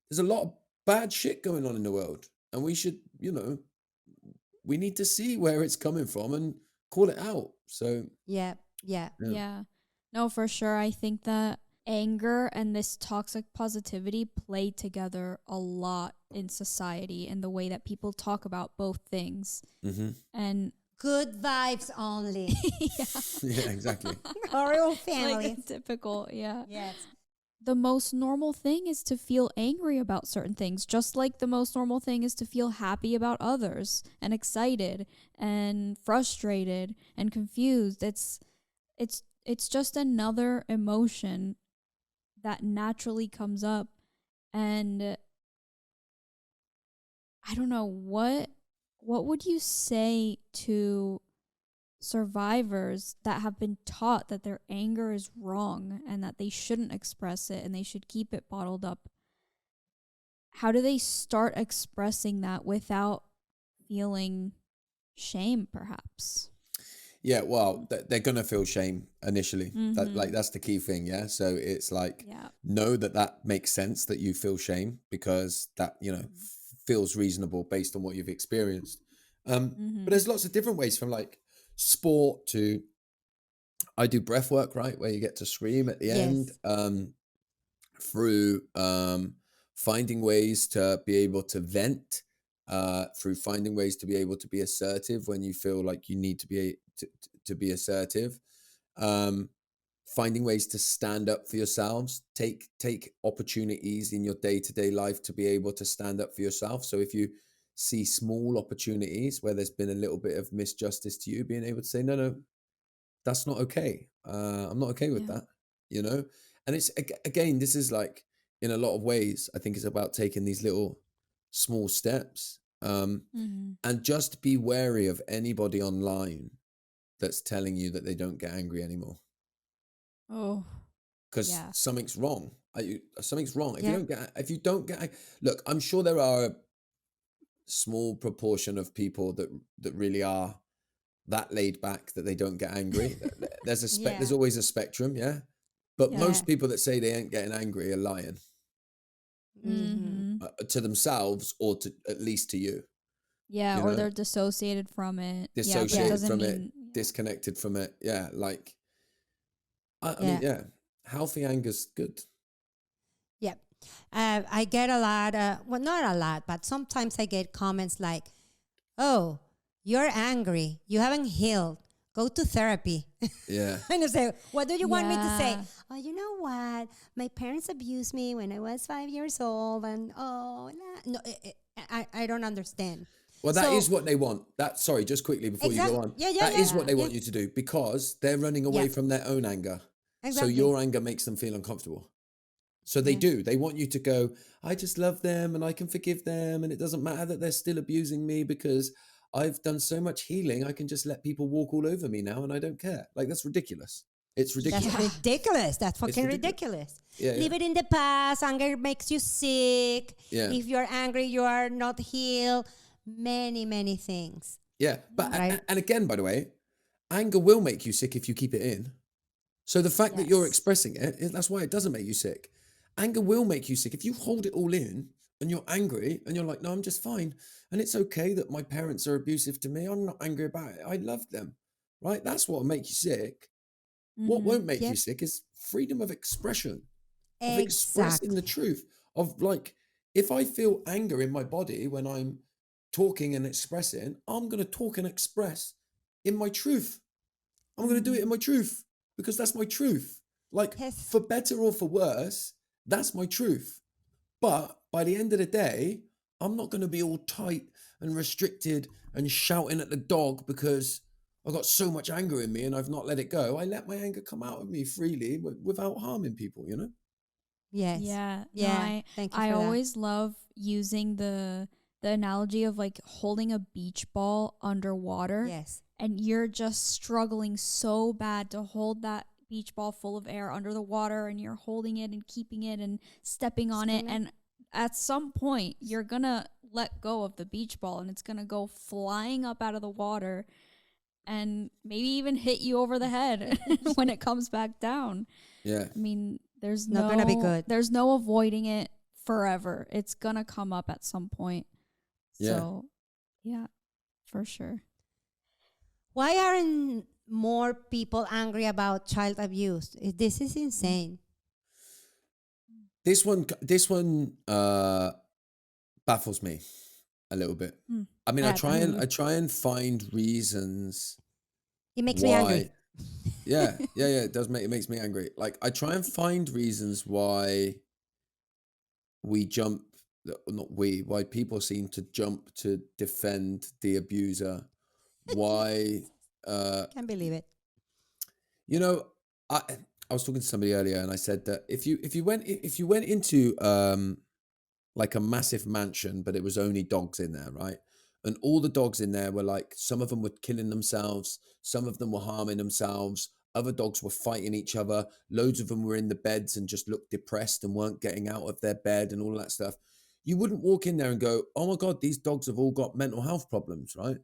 There's a lot of bad shit going on in the world. And we should, you know, we need to see where it's coming from and call it out. So Yeah. Yeah. Yeah. No, for sure. I think that anger and this toxic positivity play together a lot in society and the way that people talk about both things. mm-hmm. And Good vibes only. yeah, Yeah, exactly. Royal family. like a typical, yeah. Yes. The most normal thing is to feel angry about certain things, just like the most normal thing is to feel happy about others and excited and frustrated and confused. It's just another emotion that naturally comes up. And I don't know, what would you say to survivors that have been taught that their anger is wrong and that they shouldn't express it and they should keep it bottled up? How do they start expressing that without feeling shame, perhaps? Yeah, well, they're gonna feel shame initially. Mhm. That's the key thing. Yeah, so it's like, Yeah. know that makes sense that you feel shame, because that, you know, feels reasonable based on what you've experienced. But Mhm. there's lots of different ways, from like sport to, I do breath work, right, where you get to scream at the end, Yes. through finding ways to be able to vent, through finding ways to be able to be assertive when you feel like you need to be assertive, um, finding ways to stand up for yourselves, take opportunities in your day-to-day life to be able to stand up for yourself. So if you see small opportunities where there's been a little bit of misjustice to you, being able to say, no, that's not okay. I'm not okay with Yeah. that, you know? And it's, again, this is like, in a lot of ways, I think it's about taking these little small steps, Mhm. and just be wary of anybody online that's telling you that they don't get angry anymore, Oh, because yeah. something's wrong. Something's wrong. Yeah. If you don't get, look, I'm sure there are a small proportion of people that really are that laid back that they don't get angry. There's Yeah. there's always a spectrum, yeah. But Yeah. most people that say they ain't getting angry are lying, Mm-hmm. Mhm. to themselves, or to, at least to you. Yeah, You or know, they're dissociated from it. Yeah, but it dissociated doesn't from it, mean disconnected from it. Yeah, like I mean, Yeah. yeah, healthy anger's good. Yeah. I get a lot, well, not a lot, but sometimes I get comments like, oh, you're angry. You haven't healed. Go to therapy. Yeah. And I say, what do you want me to say? Yeah. Oh, you know what? My parents abused me when I was 5 years old, and I don't understand. Well, that is So- what they want. Sorry, just quickly before you go on. Yeah, That is what they yeah. want you to do, because they're running away Yeah. from their own anger. Exactly. So your anger makes them feel uncomfortable. So they do. They want you to go, I just love them and I can forgive them. And it doesn't matter that they're still abusing me because I've done so much healing. I can just let people walk all over me now and I don't care. Like, that's ridiculous. It's ridiculous. That's ridiculous. That's fucking ridiculous. Yeah, Leave it in the past. Anger makes you sick. Yeah. If you're angry, you are not healed. Many, many things. Yeah. But, Right. and again, by the way, anger will make you sick if you keep it in. So the fact that you're expressing it, that's why it doesn't make you sick. Anger will make you sick. If you hold it all in and you're angry and you're like, no, I'm just fine. And it's okay that my parents are abusive to me. I'm not angry about it. I love them. Right? That's what will make you sick. What won't make you sick is freedom of expression, of expressing the truth. Of like, if I feel anger in my body when I'm talking and expressing, I'm going to talk and express in my truth. I'm going to do it in my truth because that's my truth. Like, for better or for worse, that's my truth. But by the end of the day, I'm not going to be all tight and restricted and shouting at the dog because I've got so much anger in me and I've not let it go. I let my anger come out of me freely without harming people, you know? Yes. Yeah. Yeah. Thank you. I always love using the analogy of like holding a beach ball underwater. Yes. And you're just struggling so bad to hold that beach ball full of air under the water, and you're holding it and keeping it and stepping on it. And at some point, you're going to let go of the beach ball and it's going to go flying up out of the water and maybe even hit you over the head when it comes back down. Yeah. I mean, there's not gonna be good. There's no avoiding it forever. It's going to come up at some point. Yeah. So, yeah, for sure. Why aren't more people angry about child abuse? This is insane. This one baffles me a little bit. I mean, I try and find reasons. It makes me angry. Yeah, it makes me angry. Like, I try and find reasons why why people seem to jump to defend the abuser. Why Can't believe it. you know, I was talking to somebody earlier and I said that if you went into like a massive mansion, but it was only dogs in there, right? And all the dogs in there were like, some of them were killing themselves, some of them were harming themselves, other dogs were fighting each other, loads of them were in the beds and just looked depressed and weren't getting out of their bed and all that stuff. You wouldn't walk in there and go, oh my God, these dogs have all got mental health problems, right?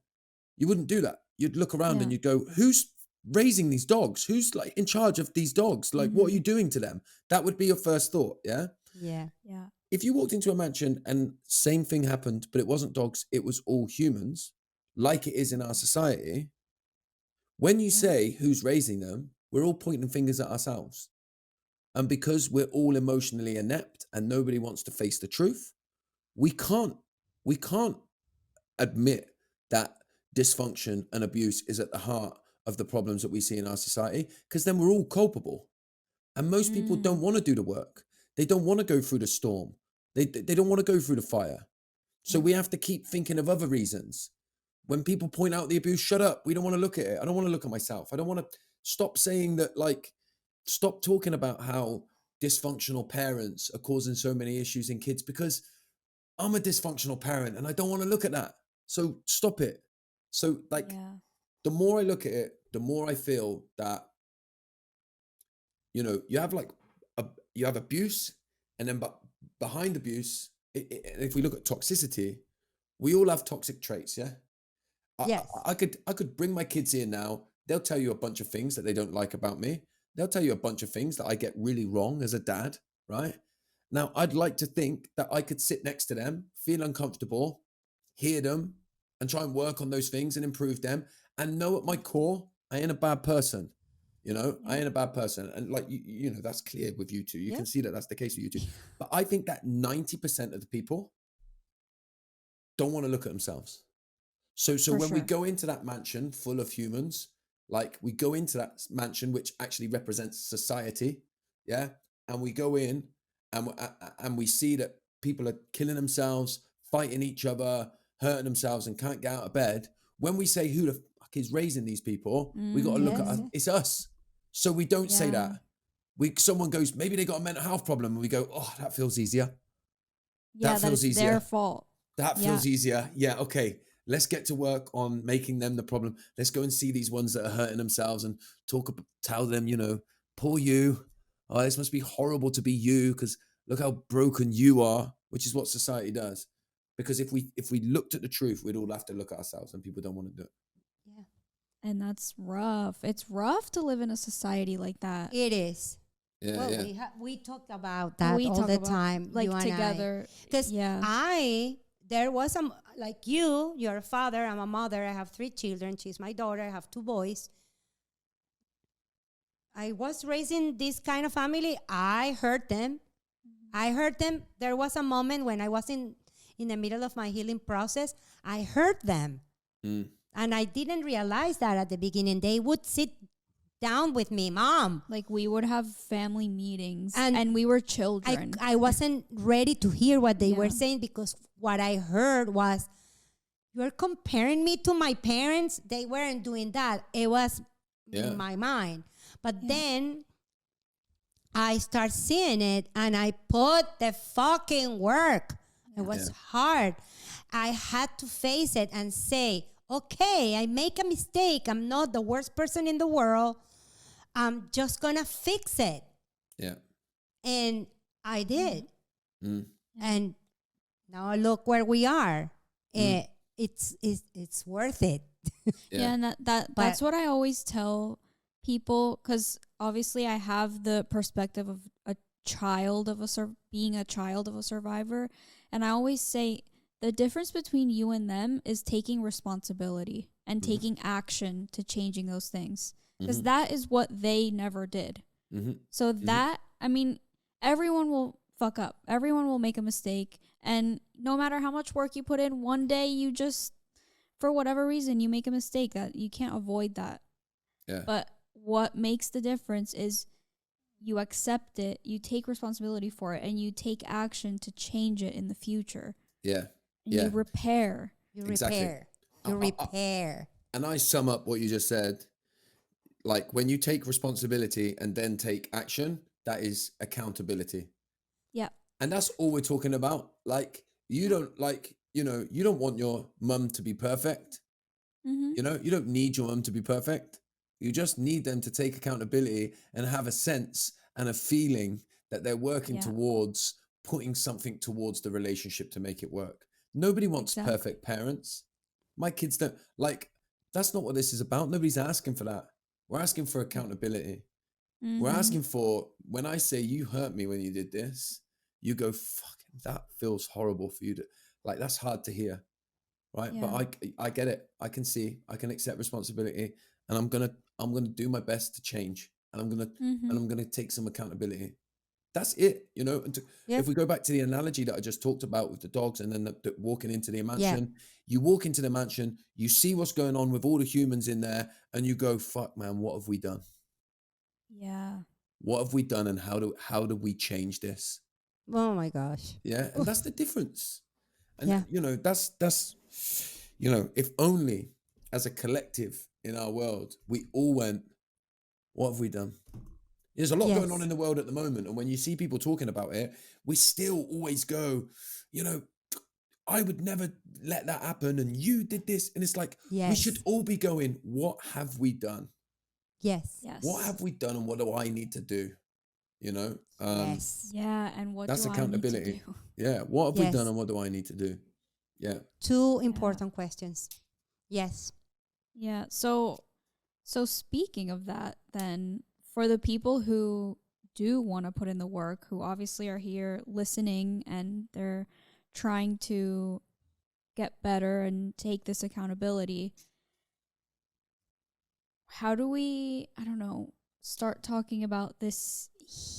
You wouldn't do that. You'd look around and you'd go, who's raising these dogs? Who's like in charge of these dogs? Like, what are you doing to them? That would be your first thought. Yeah. Yeah. Yeah. If you walked into a mansion and same thing happened, but it wasn't dogs, it was all humans, like it is in our society. When you say who's raising them, we're all pointing fingers at ourselves. And because we're all emotionally inept and nobody wants to face the truth, we can't admit that dysfunction and abuse is at the heart of the problems that we see in our society, because then we're all culpable. And most people don't want to do the work. They don't want to go through the storm. They don't want to go through the fire. So we have to keep thinking of other reasons. When people point out the abuse, shut up. We don't want to look at it. I don't want to look at myself. I don't want to stop saying that, like, stop talking about how dysfunctional parents are causing so many issues in kids, because I'm a dysfunctional parent and I don't want to look at that. So stop it. So like, the more I look at it, the more I feel that, you know, you have like, you have abuse, and then behind abuse, if we look at toxicity, we all have toxic traits. Yeah. Yes. I could bring my kids in now. They'll tell you a bunch of things that they don't like about me. They'll tell you a bunch of things that I get really wrong as a dad, right? Now, I'd like to think that I could sit next to them, feel uncomfortable, hear them, and try and work on those things and improve them, and know at my core, I ain't a bad person. You know, I ain't a bad person. And like, you know, that's clear with you two. You can see that that's the case with you two. But I think that 90% of the people don't want to look at themselves. So when we go into that mansion full of humans, Like we go into that mansion, which actually represents society. Yeah. And we go in and we see that people are killing themselves, fighting each other, hurting themselves and can't get out of bed. When we say who the fuck is raising these people, we got to look at us. It's us. So we don't say that. Someone goes, maybe they got a mental health problem. And we go, oh, that feels easier. Yeah, that feels easier. Their fault. That feels easier. Yeah, okay. Let's get to work on making them the problem. Let's go and see these ones that are hurting themselves and tell them, you know, poor you. Oh, this must be horrible to be you because look how broken you are, which is what society does. Because if we looked at the truth, we'd all have to look at ourselves, and people don't want to do it. Yeah. And that's rough. It's rough to live in a society like that. It is. Yeah, well, we talked about that all the time, like together. Because there was some, like you're a father, I'm a mother, I have 3 children, she's my daughter, I have 2 boys. I was raising this kind of family. I heard them. There was a moment when I was in the middle of my healing process. I heard them. And I didn't realize that at the beginning. They would sit down with me, Mom. Like we would have family meetings and we were children. I wasn't ready to hear what they were saying because what I heard was, you're comparing me to my parents. They weren't doing that. It was in my mind. But then I start seeing it and I put the fucking work. It was hard. I had to face it and say, okay, I make a mistake. I'm not the worst person in the world. I'm just going to fix it. Yeah. And I did. And now look where we are. It's worth it. And that's what I always tell people, because obviously I have the perspective of being a child of a survivor, and I always say the difference between you and them is taking responsibility and taking action to changing those things, because that is what they never did. So that, I mean, everyone will fuck up, everyone will make a mistake, and no matter how much work you put in, one day you just, for whatever reason, you make a mistake. That you can't avoid that. But what makes the difference is you accept it, you take responsibility for it, and you take action to change it in the future. And you repair. You repair. And I sum up what you just said. Like when you take responsibility and then take action, that is accountability. Yeah. And that's all we're talking about. Like you don't you don't want your mum to be perfect. You know, you don't need your mum to be perfect. You just need them to take accountability and have a sense and a feeling that they're working towards putting something towards the relationship to make it work. Nobody wants perfect parents. My kids don't, like, that's not what this is about. Nobody's asking for that. We're asking for accountability. We're asking for, when I say you hurt me when you did this, you go, fuck, that feels horrible for you to, like, that's hard to hear. Right. But I get it. I can see, I can accept responsibility, and I'm going to do my best to change, and I'm going to take some accountability. That's it. You know, if we go back to the analogy that I just talked about with the dogs, and then the walking into the mansion, you walk into the mansion, you see what's going on with all the humans in there, and you go, fuck, man, what have we done? Yeah. What have we done, and how do we change this? Oh my gosh. Yeah. And that's the difference. And you know, that's, you know, if only as a collective in our world, we all went, what have we done? There's a lot going on in the world at the moment. And when you see people talking about it, we still always go, you know, I would never let that happen. And you did this. And it's like, we should all be going, what have we done? Yes. What have we done, and what do I need to do? You know? Yeah. And what that's do accountability. I need to do? Yeah. What have we done, and what do I need to do? Yeah. 2 important questions. Yes. Yeah. So speaking of that, then, for the people who do want to put in the work, who obviously are here listening and they're trying to get better and take this accountability, how do we, I don't know, start talking about this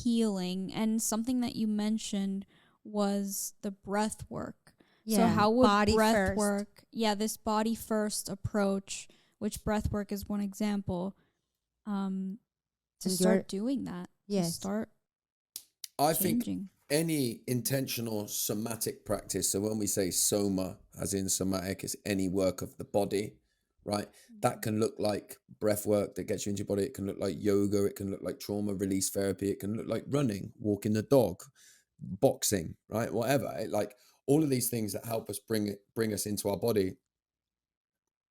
healing? And something that you mentioned was the breath work. Yeah. So how would breath work, this body first approach, which breath work is one example, to start doing that. Yes. To start I changing. think any intentional somatic practice, so when we say soma, as in somatic, it's any work of the body, right? That can look like breath work that gets you into your body. It can look like yoga. It can look like trauma release therapy. It can look like running, walking the dog, boxing, right? Whatever. Like all of these things that help us bring us into our body.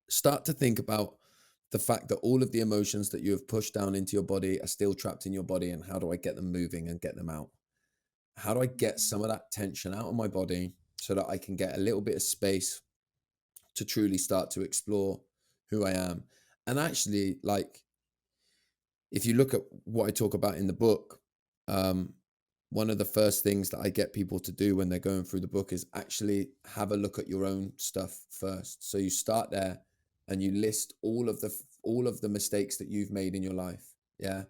Start to think about the fact that all of the emotions that you have pushed down into your body are still trapped in your body, and how do I get them moving and get them out? How do I get some of that tension out of my body so that I can get a little bit of space to truly start to explore who I am? And actually, like, if you look at what I talk about in the book, one of the first things that I get people to do when they're going through the book is actually have a look at your own stuff first. So you start there and you list all of the mistakes that you've made in your life. Yeah.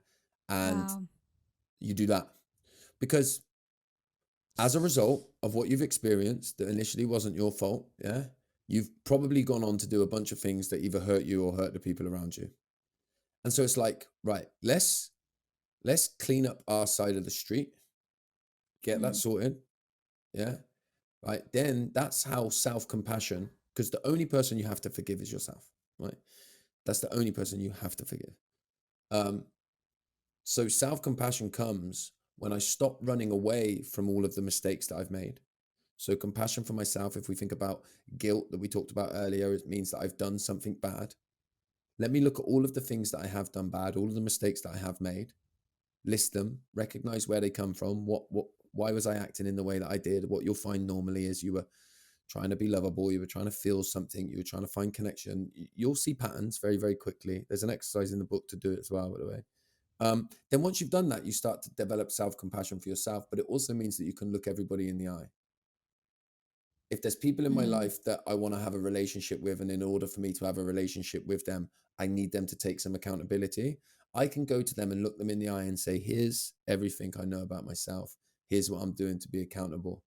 And you do that because as a result of what you've experienced that initially wasn't your fault, yeah, you've probably gone on to do a bunch of things that either hurt you or hurt the people around you. And so it's like, right, let's clean up our side of the street, get that sorted, yeah, right? Then that's how self-compassion, because the only person you have to forgive is yourself, right? That's the only person you have to forgive. So self-compassion comes when I stop running away from all of the mistakes that I've made. So compassion for myself, if we think about guilt that we talked about earlier, it means that I've done something bad. Let me look at all of the things that I have done bad, all of the mistakes that I have made, list them, recognize where they come from, why was I acting in the way that I did? What you'll find normally is you were trying to be lovable, you were trying to feel something, you were trying to find connection. You'll see patterns very, very quickly. There's an exercise in the book to do it as well, by the way. Then once you've done that, you start to develop self-compassion for yourself, but it also means that you can look everybody in the eye. If there's people in my life that I want to have a relationship with, and in order for me to have a relationship with them, I need them to take some accountability, I can go to them and look them in the eye and say, here's everything I know about myself. Here's what I'm doing to be accountable.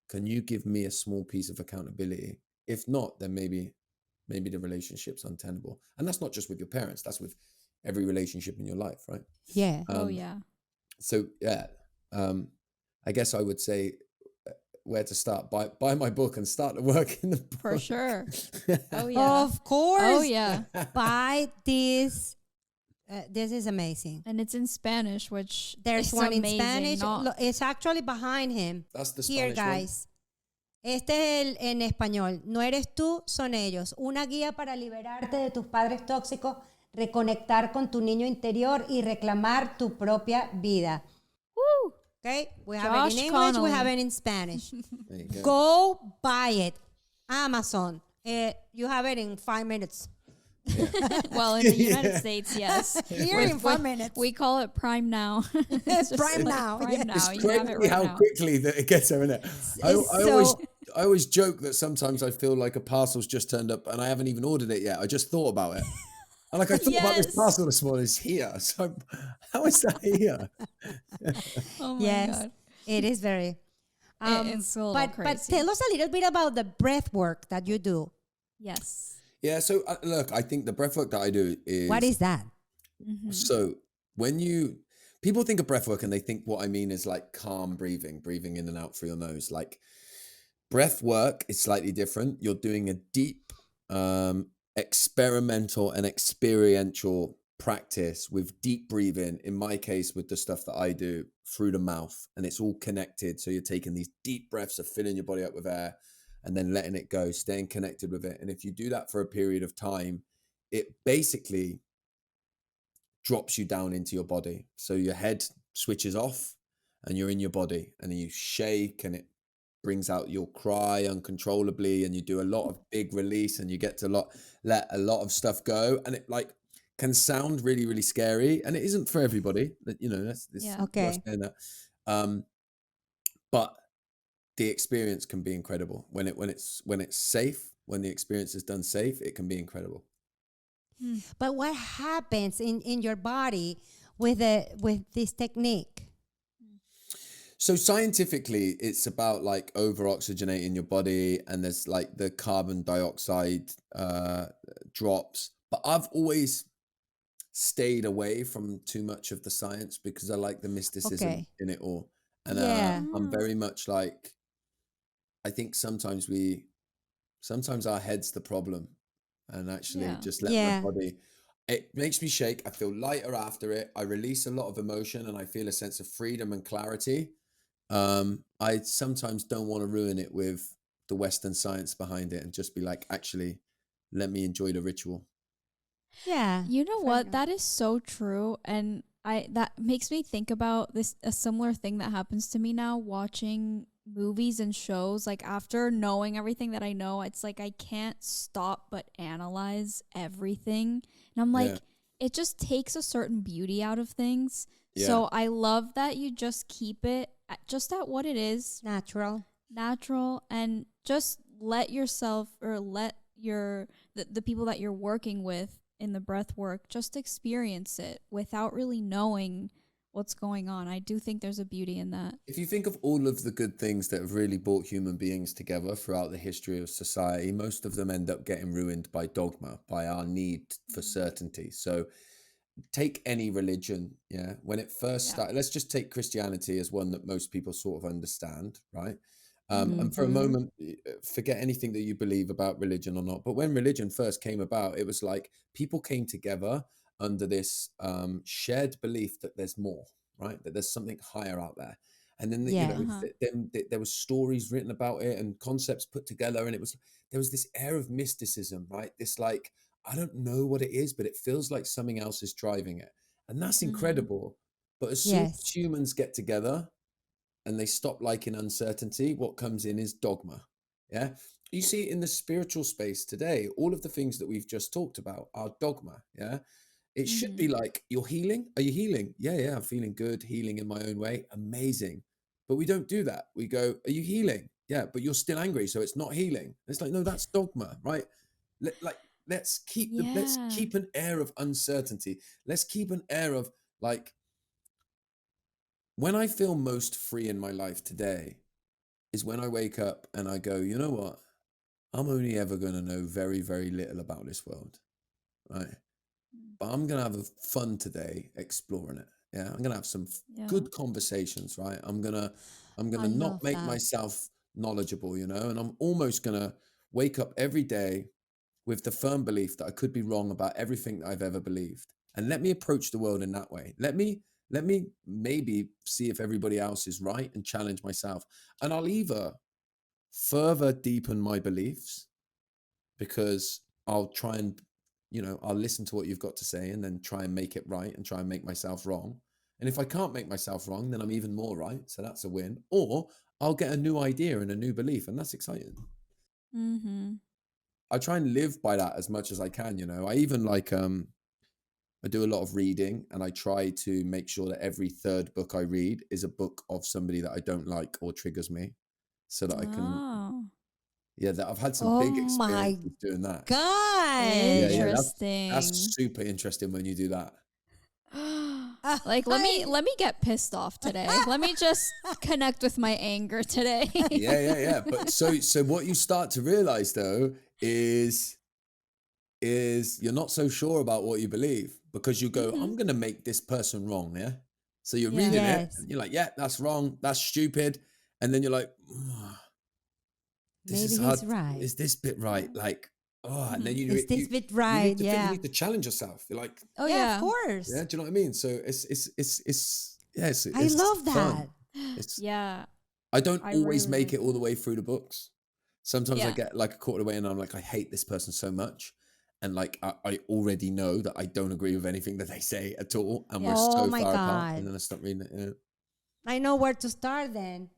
Can you give me a small piece of accountability? If not, then maybe the relationship's untenable. And that's not just with your parents, that's with every relationship in your life, right? Yeah. So yeah, I guess I would say where to start. Buy my book and start to work in the book. For sure. Oh yeah. Of course. Oh yeah. Buy this. This is amazing. And it's in Spanish, which there's one amazing, in Spanish. It's actually behind him. That's the Here, Spanish guys. Este es en español. No eres tú, son ellos. Una guía para liberarte de tus padres tóxicos, reconectar con tu niño interior y reclamar tu propia vida. Woo! Okay? We have Josh it in English, Connolly. we have it in Spanish. There you go. Go buy it. Amazon. You have it in 5 minutes. Well, in the United States, yes. Here in 5 minutes. We call it Prime Now. It's just Prime like Now. Prime Yeah. Now. It's You have it crazy right how now. quickly that it gets there, isn't it? I always joke that sometimes I feel like a parcel's just turned up and I haven't even ordered it yet. I just thought about it. And like I thought about this Yes. parcel this morning. It's here. So how is that here? Oh my Yes, God. it is very. It's a little but crazy. tell us a little bit about the breath work that you do. Yes. Yeah. So look, I think the breathwork that I do is What is that? so when people think of breathwork and they think what I mean is like calm breathing in and out through your nose. Like breathwork is slightly different. You're doing a deep, experimental and experiential practice with deep breathing. In my case, with the stuff that I do through the mouth, and it's all connected. So you're taking these deep breaths of filling your body up with air and then letting it go, staying connected with it. And if you do that for a period of time, it basically drops you down into your body. So your head switches off and you're in your body, and you shake and it brings out, you'll cry uncontrollably, and you do a lot of big release, and you get to let a lot of stuff go. And it like can sound really, really scary. And it isn't for everybody, but you know, that's Okay. that. But the experience can be incredible when it's safe. When the experience is done safe, it can be incredible. But what happens in your body with this technique? So scientifically, it's about like over oxygenating your body, and there's like the carbon dioxide drops. But I've always stayed away from too much of the science because I like the mysticism in it all. And I'm very much like, I think sometimes our head's the problem, and actually just let my body, it makes me shake. I feel lighter after it. I release a lot of emotion and I feel a sense of freedom and clarity. I sometimes don't want to ruin it with the Western science behind it and just be like, actually, let me enjoy the ritual. Yeah. You know what? That is so true. And that makes me think about a similar thing that happens to me now watching movies and shows. Like after knowing everything that I know, it's like I can't stop but analyze everything. And I'm like, it just takes a certain beauty out of things. Yeah. So I love that you just keep it just at what it is. Natural, and just let yourself, or let the people that you're working with in the breath work just experience it without really knowing what's going on. I do think there's a beauty in that. If you think of all of the good things that have really brought human beings together throughout the history of society, most of them end up getting ruined by dogma, by our need for certainty. So take any religion, when it first started, let's just take Christianity as one that most people sort of understand, right? And for a moment, forget anything that you believe about religion or not. But when religion first came about, it was like people came together under this shared belief that there's more, right? That there's something higher out there. And then, then there was stories written about it and concepts put together. And there was this air of mysticism, right? This like, I don't know what it is, but it feels like something else is driving it. And that's incredible. But as soon as humans get together and they stop liking uncertainty, what comes in is dogma. Yeah. You see it in the spiritual space today. All of the things that we've just talked about are dogma. Yeah. It should be like, you're healing. Are you healing? Yeah, I'm feeling good, healing in my own way. Amazing. But we don't do that. We go, are you healing? Yeah, but you're still angry, so it's not healing. It's like, no, that's dogma, right? Let's keep an air of uncertainty. Let's keep an air of like, when I feel most free in my life today is when I wake up and I go, you know what? I'm only ever going to know very, very little about this world, right? But I'm going to have fun today exploring it. Yeah. I'm going to have some good conversations, right? I'm going to not make myself knowledgeable, and I'm almost going to wake up every day with the firm belief that I could be wrong about everything that I've ever believed. And let me approach the world in that way. Let me maybe see if everybody else is right and challenge myself. And I'll either further deepen my beliefs because I'll try and, I'll listen to what you've got to say and then try and make it right and try and make myself wrong. And if I can't make myself wrong, then I'm even more right. So that's a win. Or I'll get a new idea and a new belief, and that's exciting. I try and live by that as much as I can, I even like, I do a lot of reading, and I try to make sure that every third book I read is a book of somebody that I don't like or triggers me, so that I can, that I've had some big experiences doing that. God. Interesting. That's super interesting when you do that. Like, let me get pissed off today. Let me just connect with my anger today. Yeah. But so what you start to realize though is you're not so sure about what you believe, because you go, I'm going to make this person wrong. Yeah. So you're reading it and you're like, yeah, that's wrong. That's stupid. And then you're like, this is hard. Right. Is this bit right? Like, and then you is this bit right? You need to challenge yourself. You're like, oh yeah, of course. Yeah. Do you know what I mean? So it's I love that. I don't always make it all the way through the books. Sometimes I get like a quarter away and I'm like, I hate this person so much. And like, I already know that I don't agree with anything that they say at all. And we're so far apart. And then I stop reading it. Yeah. I know where to start then.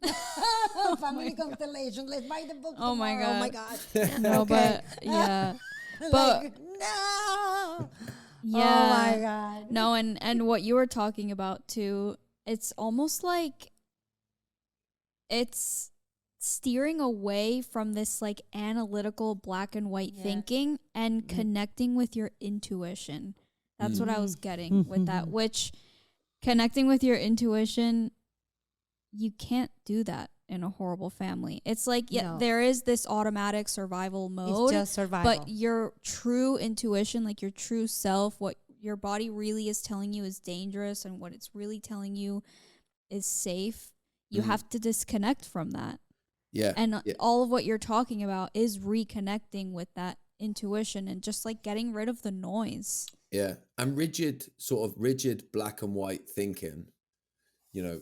Family Constellation. Let's buy the book tomorrow. My God. Oh my God. No, but yeah. But like, no. Yeah. Oh my God. No, and what you were talking about too, it's almost like it's steering away from this like analytical black and white thinking and connecting with your intuition. That's what I was getting with that, which connecting with your intuition, you can't do that in a horrible family. It's like, there is this automatic survival mode. It's just survival. But your true intuition, like your true self, what your body really is telling you is dangerous and what it's really telling you is safe, you have to disconnect from that. Yeah. And all of what you're talking about is reconnecting with that intuition and just like getting rid of the noise. Yeah. And rigid black and white thinking, you know,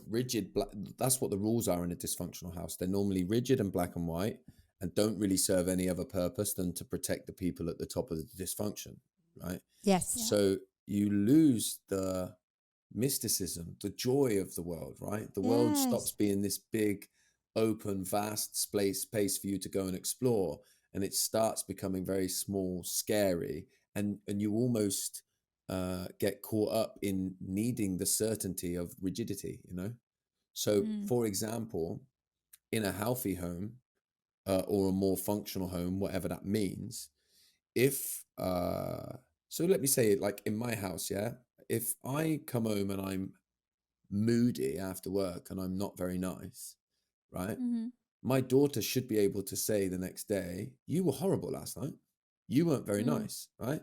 that's what the rules are in a dysfunctional house. They're normally rigid and black and white and don't really serve any other purpose than to protect the people at the top of the dysfunction, right? Yes. Yeah. So you lose the mysticism, the joy of the world, right? The world stops being this big, open, vast space for you to go and explore, and it starts becoming very small, scary, and you almost get caught up in needing the certainty of rigidity, you know? So, for example, in a healthy home or a more functional home, whatever that means, if so let me say, like in my house, yeah, if I come home and I'm moody after work and I'm not very nice, right? My daughter should be able to say the next day, you were horrible last night. You weren't very nice, right?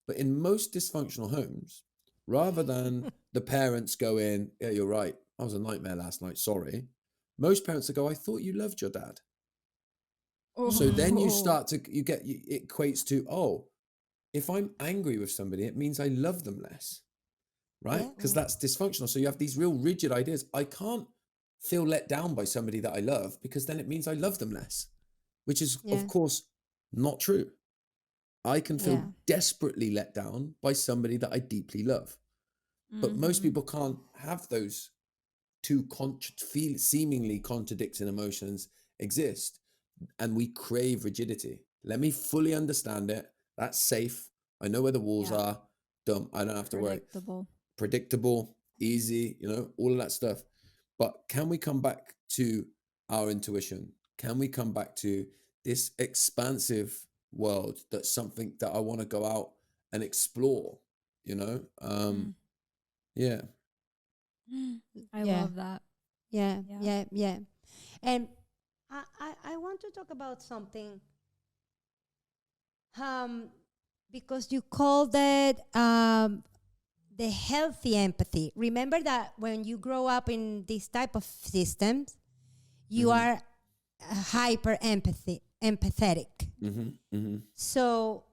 But in most dysfunctional homes, rather than the parents go in, yeah, you're right, I was a nightmare last night, sorry. Most parents will go, I thought you loved your dad. So then you start to, it equates to, oh, if I'm angry with somebody, it means I love them less, right? Because that's dysfunctional. So you have these real rigid ideas. I can't feel let down by somebody that I love because then it means I love them less, which is, of course, not true. I can feel desperately let down by somebody that I deeply love. But most people can't have those two seemingly contradicting emotions exist. And we crave rigidity. Let me fully understand it. That's safe. I know where the walls are. I don't have to worry. Predictable, easy, you know, all of that stuff. But can we come back to our intuition? Can we come back to this expansive world that's something that I want to go out and explore, you know? Yeah. I love that. Yeah. And I want to talk about something because you called it the healthy empathy. Remember that when you grow up in this type of systems, you are hyper empathetic. So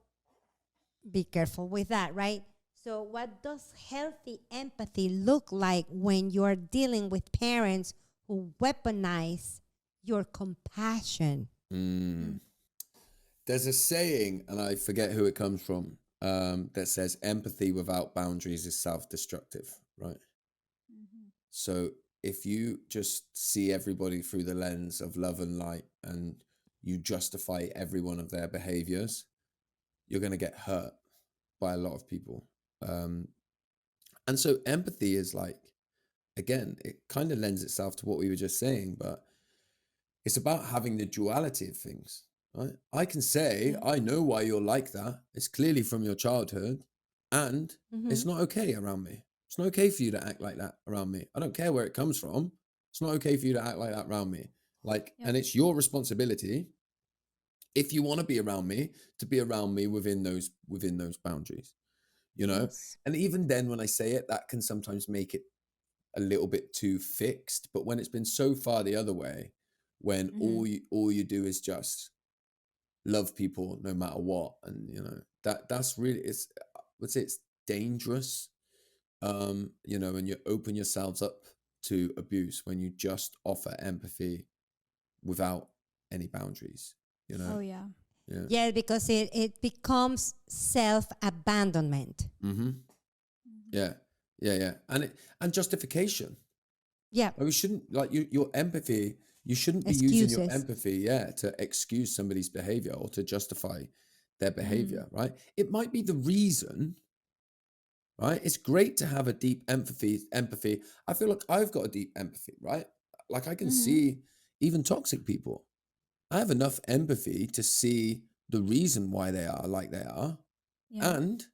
be careful with that, right? So what does healthy empathy look like when you're dealing with parents who weaponize your compassion? There's a saying, and I forget who it comes from, that says empathy without boundaries is self-destructive, right? So if you just see everybody through the lens of love and light and you justify every one of their behaviors, you're going to get hurt by a lot of people. And so empathy is like, again, it kind of lends itself to what we were just saying, but it's about having the duality of things, right? I can say, I know why you're like that. It's clearly from your childhood, and it's not okay around me. It's not okay for you to act like that around me. I don't care where it comes from. It's not okay for you to act like that around me. Like, and it's your responsibility, if you want to be around me, to be around me within those boundaries, you know? And even then, when I say it, that can sometimes make it a little bit too fixed. But when it's been so far the other way, when all you do is just love people no matter what, and you know, that's really, it's, I would say it's dangerous, you know, and you open yourselves up to abuse when you just offer empathy without any boundaries, you know. Yeah, because it becomes self-abandonment. Yeah, and justification. Yeah. Like we shouldn't, like your empathy, you shouldn't be using your empathy, to excuse somebody's behavior or to justify their behavior, right? It might be the reason, right? It's great to have a deep empathy. I feel like I've got a deep empathy, right? Like I can see even toxic people. I have enough empathy to see the reason why they are like they are. And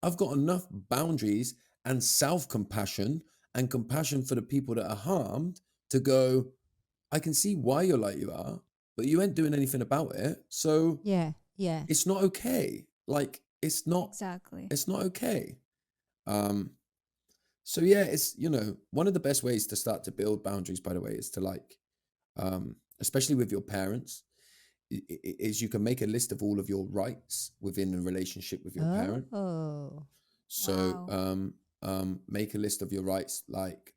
I've got enough boundaries and self-compassion and compassion for the people that are harmed to go, I can see why you're like you are, but you ain't doing anything about it. So yeah, it's not okay. Like it's not, Exactly. it's not okay. So yeah, it's, you know, one of the best ways to start to build boundaries, by the way, is to like, especially with your parents, is you can make a list of all of your rights within a relationship with your parent. Oh. So Wow. make a list of your rights, like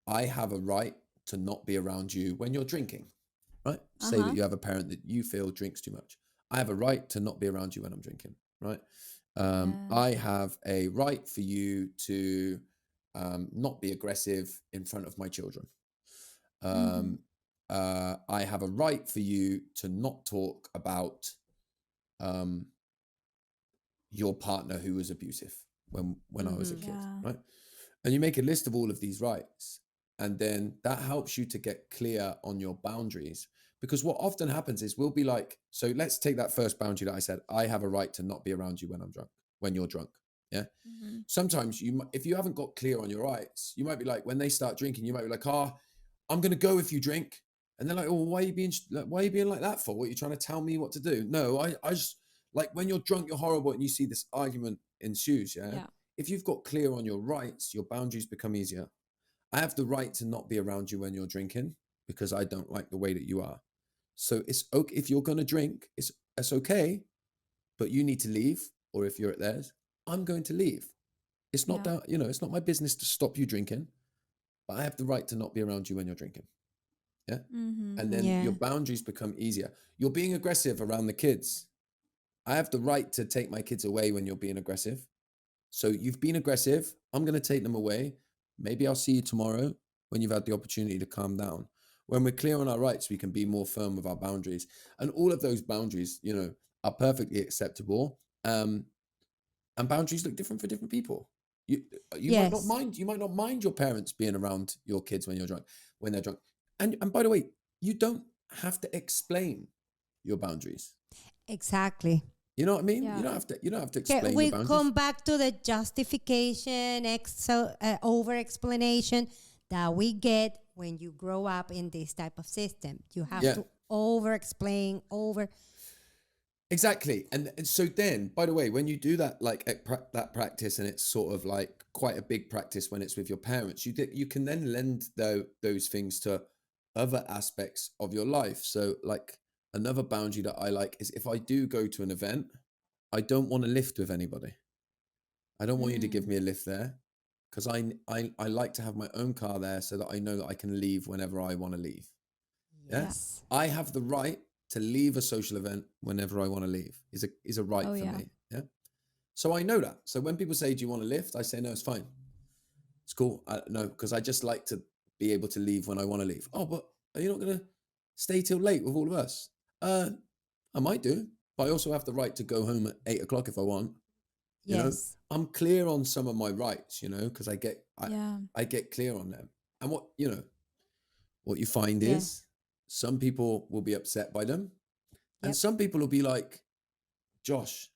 I have a right to not be around you when you're drinking, right? Say that Uh-huh. you have a parent that you feel drinks too much. I have a right to not be around you when I'm drinking, right? Yeah. I have a right for you to not be aggressive in front of my children. Mm-hmm. I have a right for you to not talk about um, your partner who was abusive when I was a kid, Yeah. right? And you make a list of all of these rights, and then that helps you to get clear on your boundaries. Because what often happens is we'll be like, so let's take that first boundary that I said, I have a right to not be around you when I'm drunk, when you're drunk. Yeah. Mm-hmm. Sometimes if you haven't got clear on your rights, you might be like, when they start drinking, you might be like, I'm going to go if you drink. And they're like, oh, why are you being like that for? What, are you trying to tell me what to do? No, I just, like, when you're drunk, you're horrible, and you see this argument ensues. Yeah. Yeah. If you've got clear on your rights, your boundaries become easier. I have the right to not be around you when you're drinking because I don't like the way that you are. So it's okay if you're going to drink, it's okay, but you need to leave. Or if you're at theirs, I'm going to leave. It's not Yeah. that, you know, it's not my business to stop you drinking, but I have the right to not be around you when you're drinking. Yeah. Mm-hmm. And then Yeah. your boundaries become easier. You're being aggressive around the kids. I have the right to take my kids away when you're being aggressive. So you've been aggressive. I'm going to take them away. Maybe I'll see you tomorrow when you've had the opportunity to calm down. When we're clear on our rights, we can be more firm with our boundaries. And all of those boundaries, you know, are perfectly acceptable. And boundaries look different for different people. You might not Yes. mind your parents being around your kids when they're drunk. And by the way, you don't have to explain your boundaries. Exactly. You know what I mean? Yeah. You don't have to Okay, explain your we boundaries. come back to the justification, over explanation that we get when you grow up in this type of system. You have Yeah. to over explain, Exactly. And so then, by the way, when you do that, like that practice, and it's sort of like quite a big practice when it's with your parents, you can then lend those things to other aspects of your life. So like another boundary that I like is if I do go to an event, I don't want to lift with anybody. I don't want you to give me a lift there because I like to have my own car there so that I know that I can leave whenever I want to leave. Yeah. yes. I have the right to leave a social event whenever I want to leave is a right Oh, for yeah. me. Yeah. So I know that. So when people say, do you want to lift? I say, no, it's fine. It's cool. No, because I just like to be able to leave when I want to leave. Oh, but are you not going to stay till late with all of us? I might do, but I also have the right to go home at 8 o'clock if I want. You know, Yes. I'm clear on some of my rights, you know, because I Yeah. get clear on them. And what you find Yeah. is some people will be upset by them. And Yep. some people will be like, Josh,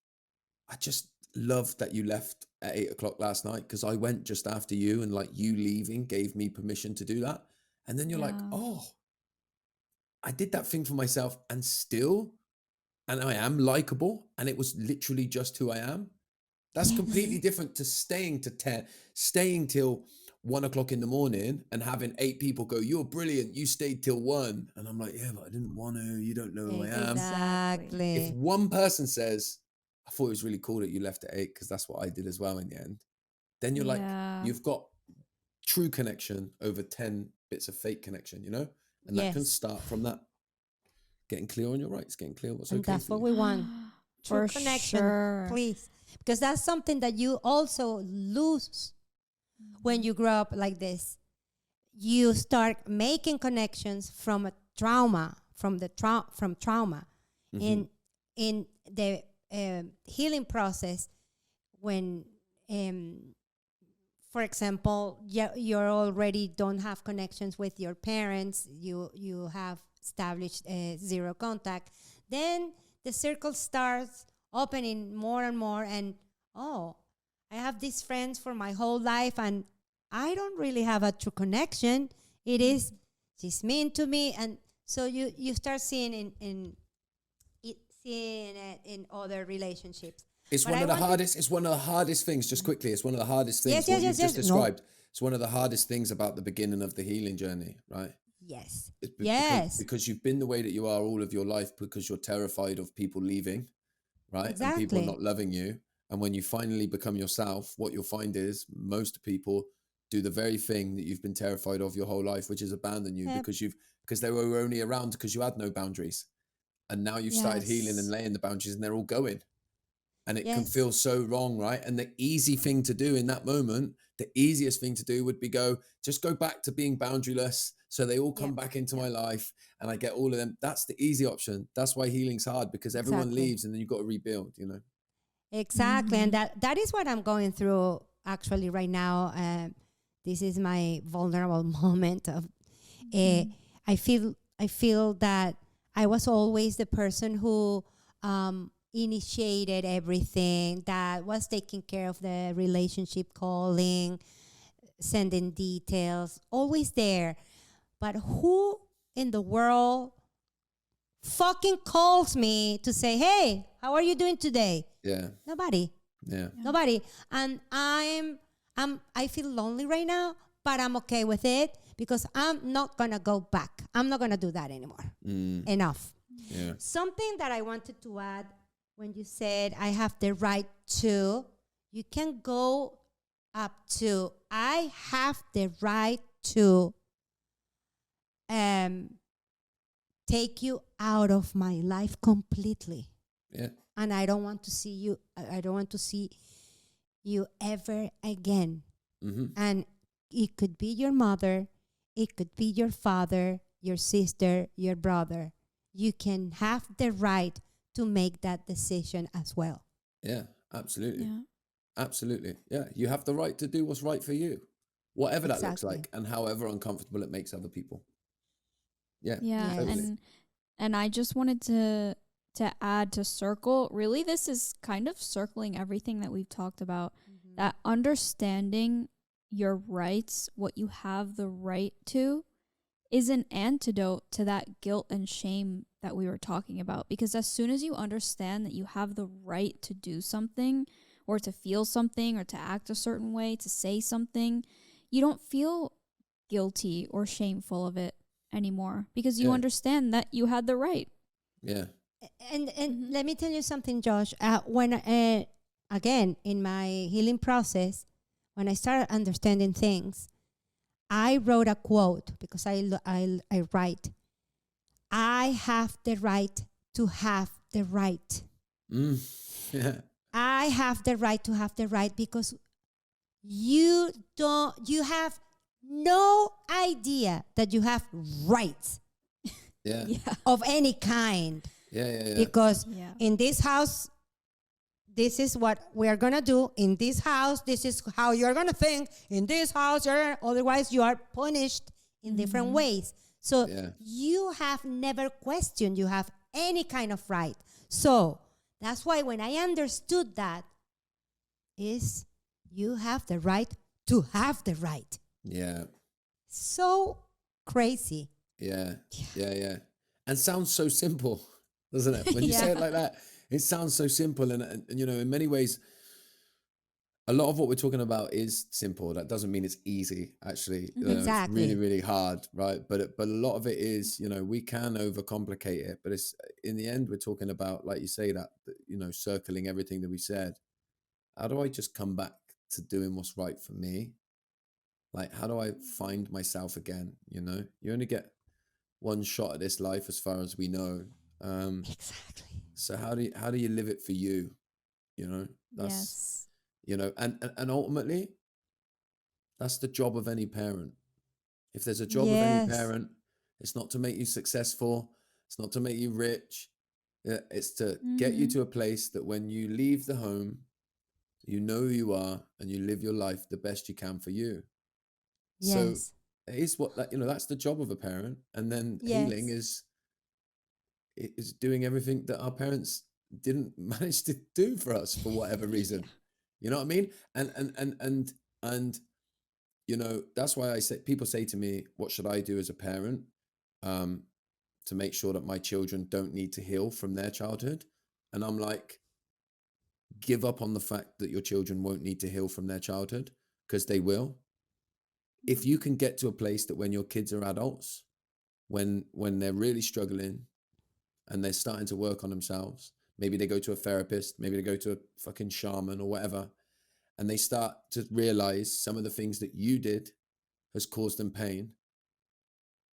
I just love that you left at 8 o'clock last night because I went just after you, and like you leaving gave me permission to do that. And then you're like, Yeah. oh, I did that thing for myself and I am likable. And it was literally just who I am. That's completely different to staying till 1 o'clock in the morning and having 8 people go, you're brilliant, you stayed till 1. And I'm like, yeah, but I didn't want to, you don't know who I am. Exactly. If one person says, I thought it was really cool that you left at 8 because that's what I did as well in the end, then you're like, Yeah. you've got true connection over 10 bits of fake connection, you know? And that can Yes. start from that. Getting clear on your rights, getting clear what's And okay that's for what you. we want. True For connection, sure. please. Because that's something that you also lose when you grow up like this. You start making connections from a trauma, from trauma. Mhm. In the healing process, when for example, you already don't have connections with your parents, you have established zero contact, then the circle starts opening more and more, and oh, I have these friends for my whole life and I don't really have a true connection. It is, she's mean to me. And so you start seeing seeing it in other relationships. It's But one I of the wanted- hardest. It's one of the hardest things. Just quickly, it's one of the hardest things. Yes, what yes, you've yes, just yes. No. described. It's one of the hardest things about the beginning of the healing journey, right? Yes. It's Yes. because you've been the way that you are all of your life because you're terrified of people leaving, right? And people Exactly. not loving you. And when you finally become yourself, what you'll find is most people do the very thing that you've been terrified of your whole life, which is abandon you Yep. because they were only around because you had no boundaries. And now you've started healing and Yes. laying the boundaries and they're all going. And it can Yes. feel so wrong, right? And the easy thing to do in that moment, the easiest thing to do would be just go back to being boundaryless. So they all come Yep. back into my life and I get all of them. That's the easy option. That's why healing's hard because everyone Exactly. leaves and then you've got to rebuild, you know? Exactly. And Mhm. that is what I'm going through actually right now. This is my vulnerable moment of Mhm. I feel that I was always the person who initiated everything, that was taking care of the relationship, calling, sending details, always there. But who in the world fucking calls me to say, "Hey, how are you doing today?" Yeah. Nobody. Yeah. Yeah. Nobody. And I feel lonely right now, but I'm okay with it because I'm not gonna go back. I'm not gonna do that anymore. Mm, Enough. yeah. Something that I wanted to add when you said I have the right to, you can go up to I have the right to take you out of my life completely. Yeah. And I don't want to see you. I don't want to see you ever again. Mm-hmm. And it could be your mother, it could be your father, your sister, your brother. You can have the right to make that decision as well. Yeah. Absolutely. Yeah. Absolutely. Yeah. You have the right to do what's right for you, whatever that looks Exactly. like and however uncomfortable it makes other people. Yeah. Yeah. Yes. Totally. And I just wanted to add to circle. Really, this is kind of circling everything that we've talked about. That understanding your rights, what you have the right to, is an antidote to that guilt and shame that we were talking about. Because as soon as you understand that you have the right to do something or to feel something or to act a certain way, to say something, you don't feel guilty or shameful of it anymore because you Yeah. understand that you had the right. Yeah. And Mhm. let me tell you something, Josh. When again in my healing process, when I started understanding things, I wrote a quote because I write. I have the right to have the right. Mm. Yeah. I have the right to have the right because you have no idea that you have rights Yeah. Yeah. of any kind. Yeah. Yeah. Yeah. Because Yeah. in this house, this is what we are gonna do. In this house, this is how you're gonna think. In this house, otherwise you are punished in different ways. So Yeah. you have never questioned you have any kind of right. So that's why when I understood that is you have the right to have the right. Yeah. So crazy. Yeah. Yeah. Yeah. And sounds so simple, doesn't it? When you say it Yeah. like that, it sounds so simple. And, you know, in many ways, a lot of what we're talking about is simple. That doesn't mean it's easy, actually. You know, it's really, Exactly. really hard, right? But a lot of it is, you know, we can overcomplicate it. But it's in the end, we're talking about, like you say, that, you know, circling everything that we said. How do I just come back to doing what's right for me? Like, how do I find myself again? You know, you only get one shot at this life as far as we know. Exactly. So how do you live it for you? You know, that's, Yes. you know, and ultimately that's the job of any parent. If there's a job of any Yes. parent, it's not to make you successful. It's not to make you rich. It's to get you Mhm. to a place that when you leave the home, you know who you are and you live your life the best you can for you. So Yes. it is what that, you know, that's the job of a parent. And then healing Yes. is doing everything that our parents didn't manage to do for us for whatever reason. You know what I mean? And you know, that's why I say, people say to me, what should I do as a parent to make sure that my children don't need to heal from their childhood? And I'm like, give up on the fact that your children won't need to heal from their childhood, because they will. If you can get to a place that when your kids are adults, when they're really struggling and they're starting to work on themselves, maybe they go to a therapist, maybe they go to a fucking shaman or whatever, and they start to realize some of the things that you did has caused them pain.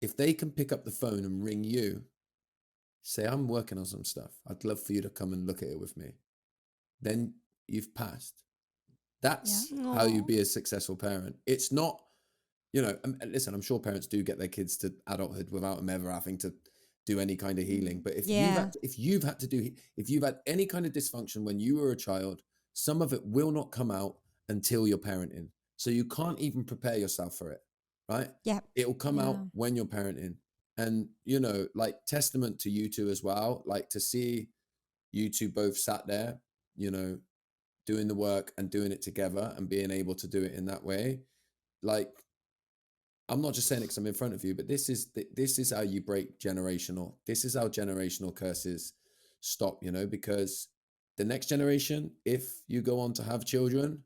If they can pick up the phone and ring you, say, I'm working on some stuff, I'd love for you to come and look at it with me, then you've passed. That's how you be a successful parent. It's not, you know, listen, I'm sure parents do get their kids to adulthood without them ever having to do any kind of healing. But if you've had any kind of dysfunction when you were a child, some of it will not come out until you're parenting. So you can't even prepare yourself for it, right? Yeah. It will come out when you're parenting. And, you know, like, testament to you two as well, like, to see you two both sat there, you know, doing the work and doing it together and being able to do it in that way. Like, I'm not just saying it because I'm in front of you, but this is how you break generational. This is how generational curses stop, you know, because the next generation, if you go on to have children,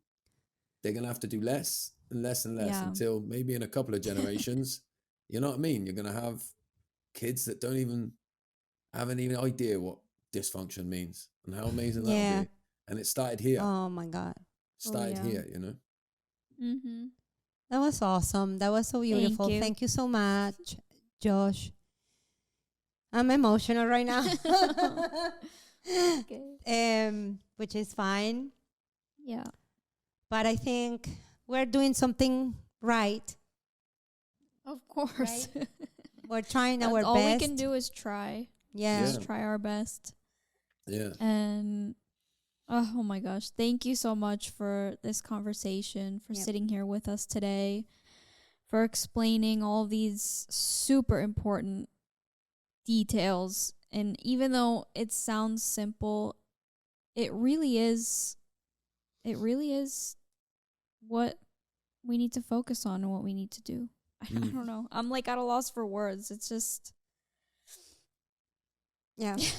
they're going to have to do less and less and less until maybe in a couple of generations, you know what I mean? You're going to have kids that don't even have any idea what dysfunction means and how amazing that will be. And it started here. Oh my God. Started here, you know? Mm-hmm. That was awesome. That was so beautiful. Thank you so much, Josh. I'm emotional right now. Which is fine. Yeah. But I think we're doing something right. Of course. Right? We're trying our best. All we can do is try. Yeah. Just try our best. Yeah. And oh my gosh, thank you so much for this conversation, for sitting here with us today, for explaining all these super important details. And even though it sounds simple, it really is what we need to focus on and what we need to do. I don't know. I'm like at a loss for words. It's just Thank you.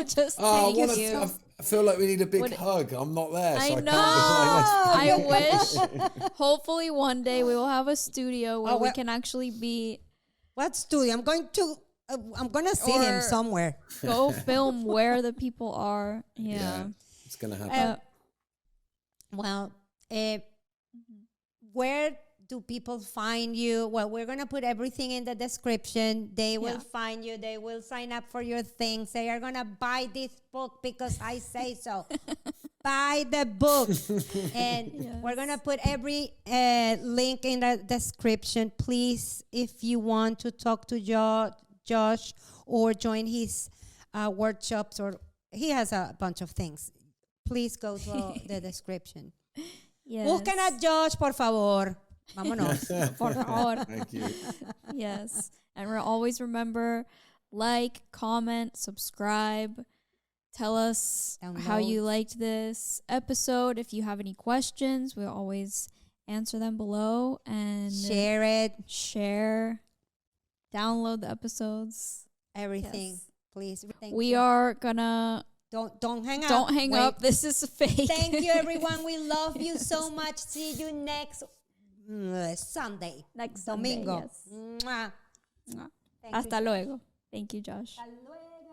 Just thank you. I feel like we need a big hug. I'm not there. I so know. I wish. Hopefully one day we will have a studio where we can actually be. What studio? I'm going to see him somewhere. Go film where the people are. Yeah. It's going to happen. Where do people find you? Well, we're going to put everything in the description. They will find you. They will sign up for your things. They are going to buy this book because I say so. Buy the book. And we're going to put every link in the description. Please, if you want to talk to Josh or join his workshops, or he has a bunch of things, please go to the description. Yes. Busquen a Josh, por favor. Vámonos. Por favor. Thank you. Yes. And always remember, like, comment, subscribe. Tell us how you liked this episode. If you have any questions, we'll always answer them below. And share it. Share. Download the episodes. Everything. Yes. Please. We are gonna... Don't hang up. Don't hang up. This is fake. Thank you, everyone. We love you so much. See you next Sunday. Next Domingo. Sunday, yes. Hasta luego. Thank you, Josh. Hasta luego.